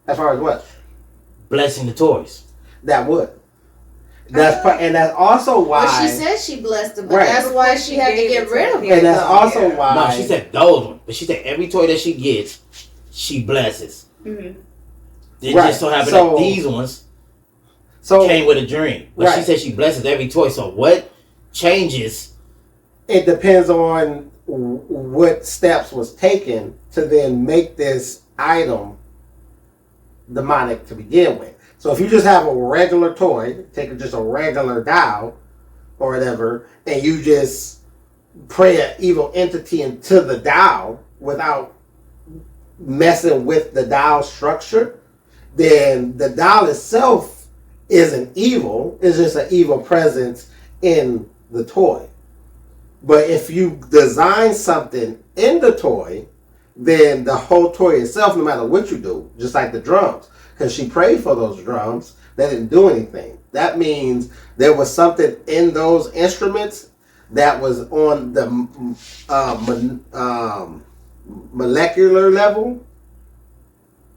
As far as what? Blessing the toys. That would. And that's also why. Well, she said she blessed them, but that's why she had to get rid of them. And that's also why. No, she said those ones, but she said every toy that she gets, she blesses. Mm-hmm. It just so happened that these ones came with a dream, but she said she blesses every toy. So what changes? It depends on what steps was taken to then make this item demonic to begin with. So if you just have a regular toy, take just a regular doll or whatever, and you just pray an evil entity into the doll without messing with the doll structure, then the doll itself isn't evil. It's just an evil presence in the toy. But if you design something in the toy, then the whole toy itself, no matter what you do, just like the drums, because she prayed for those drums, they didn't do anything. That means there was something in those instruments that was on the molecular level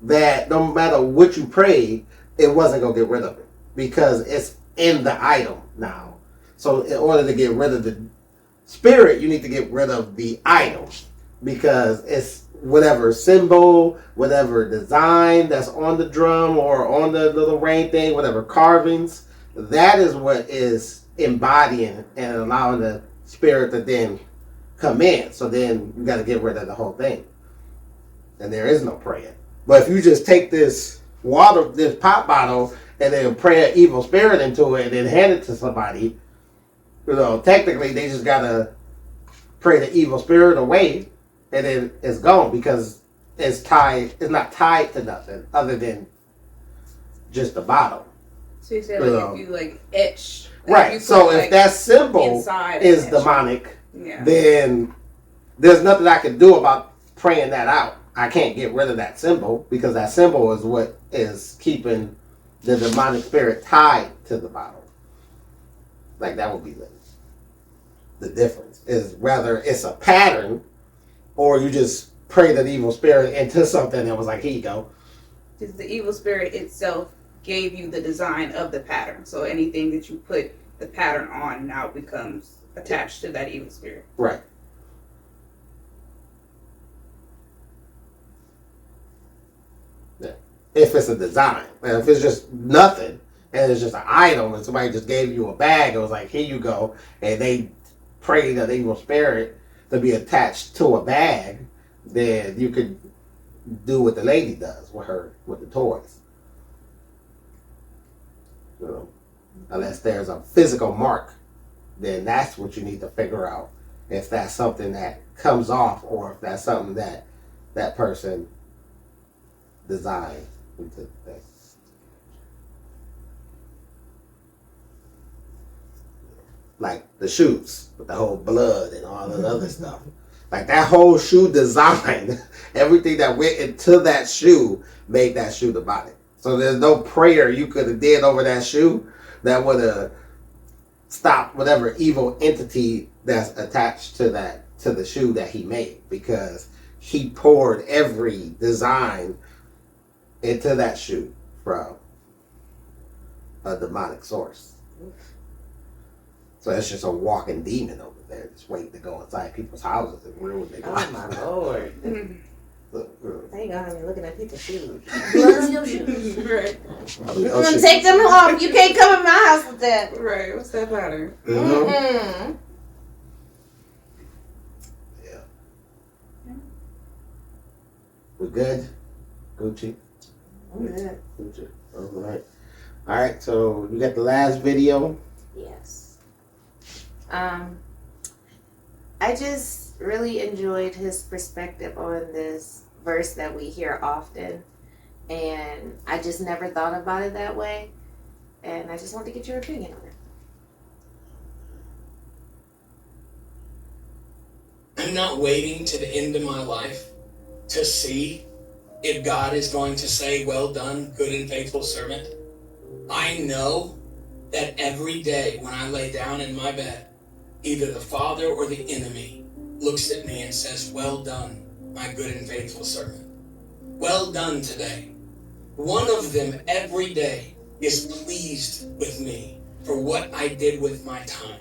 that no matter what you prayed, it wasn't going to get rid of it because it's in the item now. So in order to get rid of the spirit, you need to get rid of the item because it's whatever symbol, whatever design that's on the drum or on the little rain thing, whatever carvings, that is what is embodying and allowing the spirit to then come in. So then you got to get rid of the whole thing. And there is no praying. But if you just take this water, this pop bottle, and then pray an evil spirit into it and then hand it to somebody, you know, technically they just got to pray the evil spirit away and then it's gone because it's not tied to nothing other than just the bottle. So you say like if you like etch. Right. So if that symbol is demonic, then there's nothing I can do about praying that out. I can't get rid of that symbol because that symbol is what is keeping the demonic spirit tied to the bottle. Like that would be the difference. Is whether it's a pattern or you just pray the evil spirit into something that was like, here you go. Because the evil spirit itself gave you the design of the pattern. So anything that you put the pattern on now becomes attached to that evil spirit. Right. Yeah. If it's a design. And if it's just nothing and it's just an item and somebody just gave you a bag and was like, here you go, and they prayed the evil spirit to be attached to a bag, then you could do what the lady does with the toys. You know, unless there's a physical mark, then that's what you need to figure out if that's something that comes off or if that's something that that person designed into the thing. Like the shoes with the whole blood and all the other stuff. Like that whole shoe design, everything that went into that shoe made that shoe demonic. So there's no prayer you could have did over that shoe that would have stopped whatever evil entity that's attached to the shoe that he made, because he poured every design into that shoe from a demonic source. So it's just a walking demon over there, just waiting to go inside people's houses and ruin their life. Oh my Lord. How you gonna have me looking at people's shoes? Blood on your shoes. Right. You're gonna take them off. You can't come in my house with that. Right. What's that pattern? Mm-hmm. Yeah. We good? Gucci? Okay. Gucci. All right. All right, so you got the last video. Yes. I just really enjoyed his perspective on this verse that we hear often, and I just never thought about it that way, and I just wanted to get your opinion on it. I'm not waiting to the end of my life to see if God is going to say, well done, good and faithful servant. I know that every day when I lay down in my bed, either the Father or the enemy looks at me and says, well done, my good and faithful servant. Well done today. One of them every day is pleased with me for what I did with my time,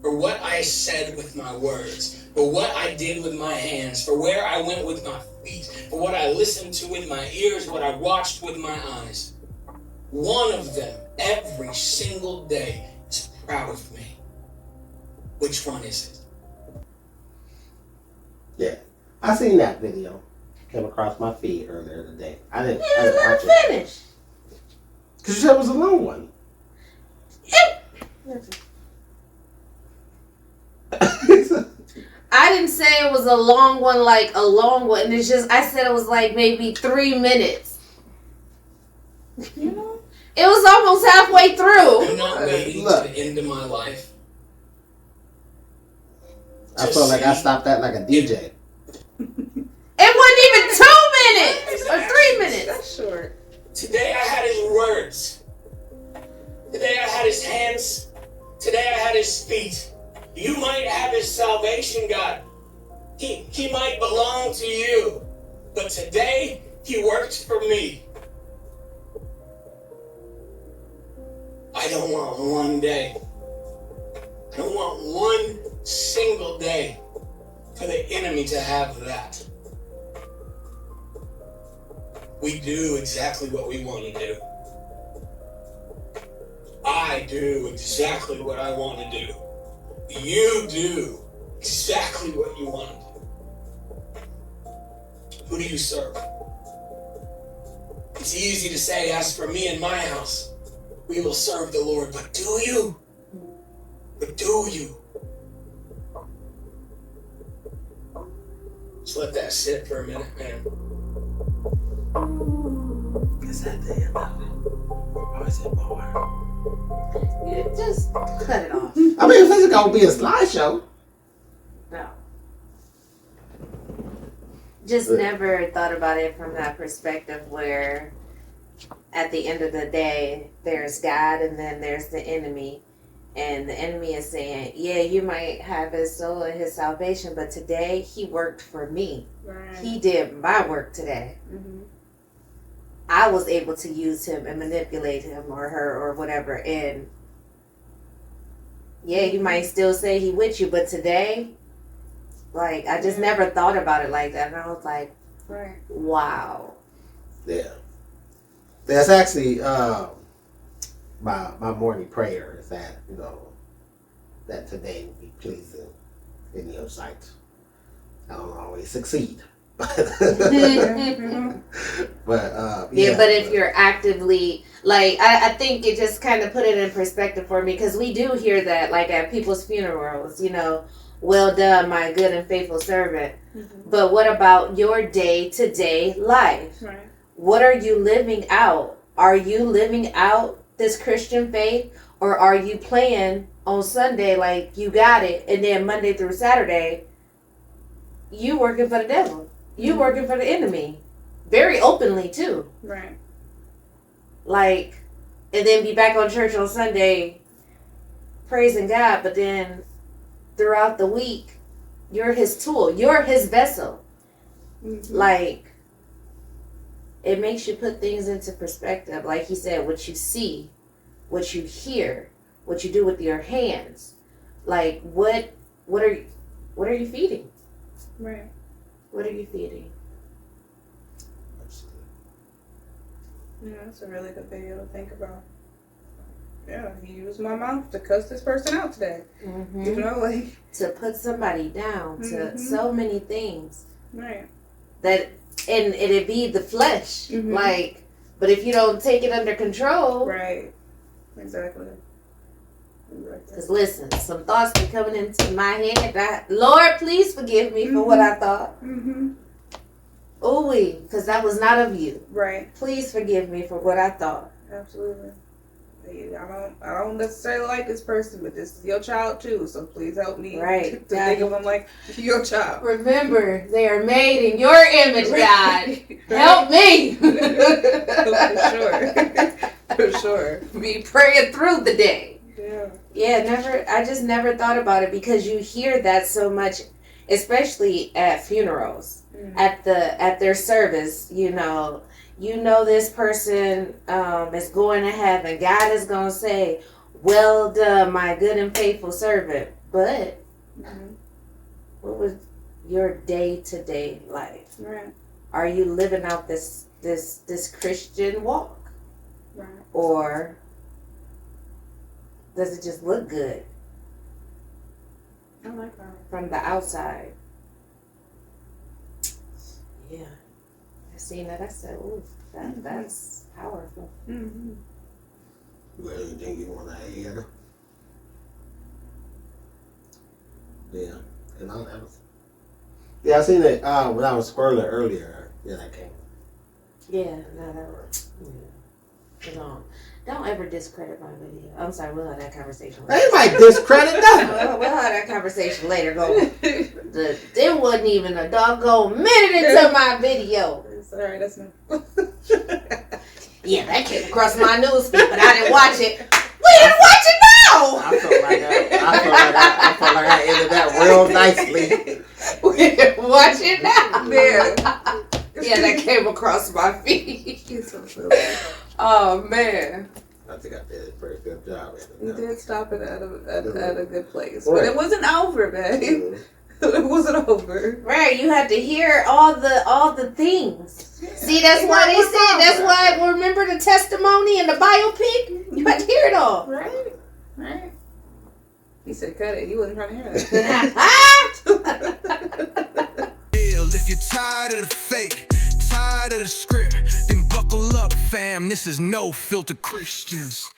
for what I said with my words, for what I did with my hands, for where I went with my feet, for what I listened to with my ears, what I watched with my eyes. One of them every single day is proud of me. Which one is it? Yeah, I seen that video, came across my feed earlier today. I didn't You just watch let it. finish. Because you said it was a long one. I didn't say it was a long one, like a long one. It's just I said it was like maybe 3 minutes. You know? It was almost halfway I'm through. not waiting Look. to the end of my life. I felt like I stopped that like a DJ. It wasn't even 2 minutes or 3 minutes. That's short. Today I had his words. Today I had his hands. Today I had his feet. You might have his salvation, God. He might belong to you. But today he works for me. I don't want one day. I don't want one single day for the enemy to have that. We do exactly what we want to do. I do exactly what I want to do. You do exactly what you want to do. Who do you serve? It's easy to say, as for me and my house, we will serve the Lord. But do you? But do you? Just let that sit for a minute, man. Is that the end of it? Or is it more? You just cut it off. I mean, if this is going to be a slideshow. No. Just never thought about it from that perspective where at the end of the day, there's God and then there's the enemy. And the enemy is saying, yeah, you might have his soul and his salvation, but today he worked for me. Right. He did my work today. Mm-hmm. I was able to use him and manipulate him or her or whatever. And yeah, you might still say he with you, but today, like, I just never thought about it like that. And I was like, Right. wow. Yeah. That's actually my morning prayer is that, you know, that today will be pleasing in your sight. I don't always succeed. But But if you're actively, like, I think it just kind of put it in perspective for me, because we do hear that, like, at people's funerals, you know, well done, my good and faithful servant. Mm-hmm. But what about your day-to-day life? Right. What are you living out? Are you living out this Christian faith, or are you playing on Sunday like you got it, and then Monday through Saturday, you working for the devil? You working for the enemy. Very openly, too. Right. Like, and then be back on church on Sunday praising God, but then throughout the week, you're his tool. You're his vessel. Mm-hmm. Like, it makes you put things into perspective. Like he said, what you see, what you hear, what you do with your hands. Like, what are you feeding? Right. What are you feeding? Yeah, that's a really good video to think about. Yeah, he used my mouth to cuss this person out today. Mm-hmm. You know, like, To put somebody down to Mhm. so many things right. that, and it'd be the flesh. Mhm. Like, but if you don't take it under control, Right. Exactly. because listen, some thoughts be coming into my head. Lord, please forgive me for what I thought. Mm-hmm. Ooh, because that was not of you. Right. Please forgive me for what I thought. Absolutely. I don't necessarily like this person, but this is your child too. So please help me Right. to think of them like your child. Remember, they are made in your image, God. Help me. For sure. Be praying through the day. Yeah. Yeah, I just never thought about it, because you hear that so much, especially at funerals, Mm. at their service. You know this person is going to heaven. God is going to say, well done, my good and faithful servant. But Mhm. what was your day-to-day life? Right. Are you living out this Christian walk? Right. Or does it just look good I like that. from the outside? Yeah. seen that. I said, ooh, that's powerful. Mm-hmm. You got anything you want to add? Yeah. And yeah, I seen it when I was scrolling earlier. Yeah, that came. Yeah, no, that works. Yeah. Don't ever discredit my video. I'm sorry, we'll have that conversation later. They might discredit that. We'll have that conversation later. There wasn't even a doggone minute into my video. It's alright, that's not. Yeah, that came across my news feed, but I didn't watch it. We didn't watch it now! I felt like I ended that real nicely. We didn't watch it now. Yeah. Yeah, that came across my feed. It's so silly. Oh, man. I think I did a pretty good job. You did stop it at a good place. But it wasn't over, babe. Mm-hmm. It wasn't over. Right, you had to hear all the things. Yeah. See, that's why they said, that's why, remember the testimony and the biopic? You had to hear it all. Right. He said cut it. He wasn't trying to hear that. If you're tired of the fake, tired of the script, then buckle up, fam. This is No Filter Christians.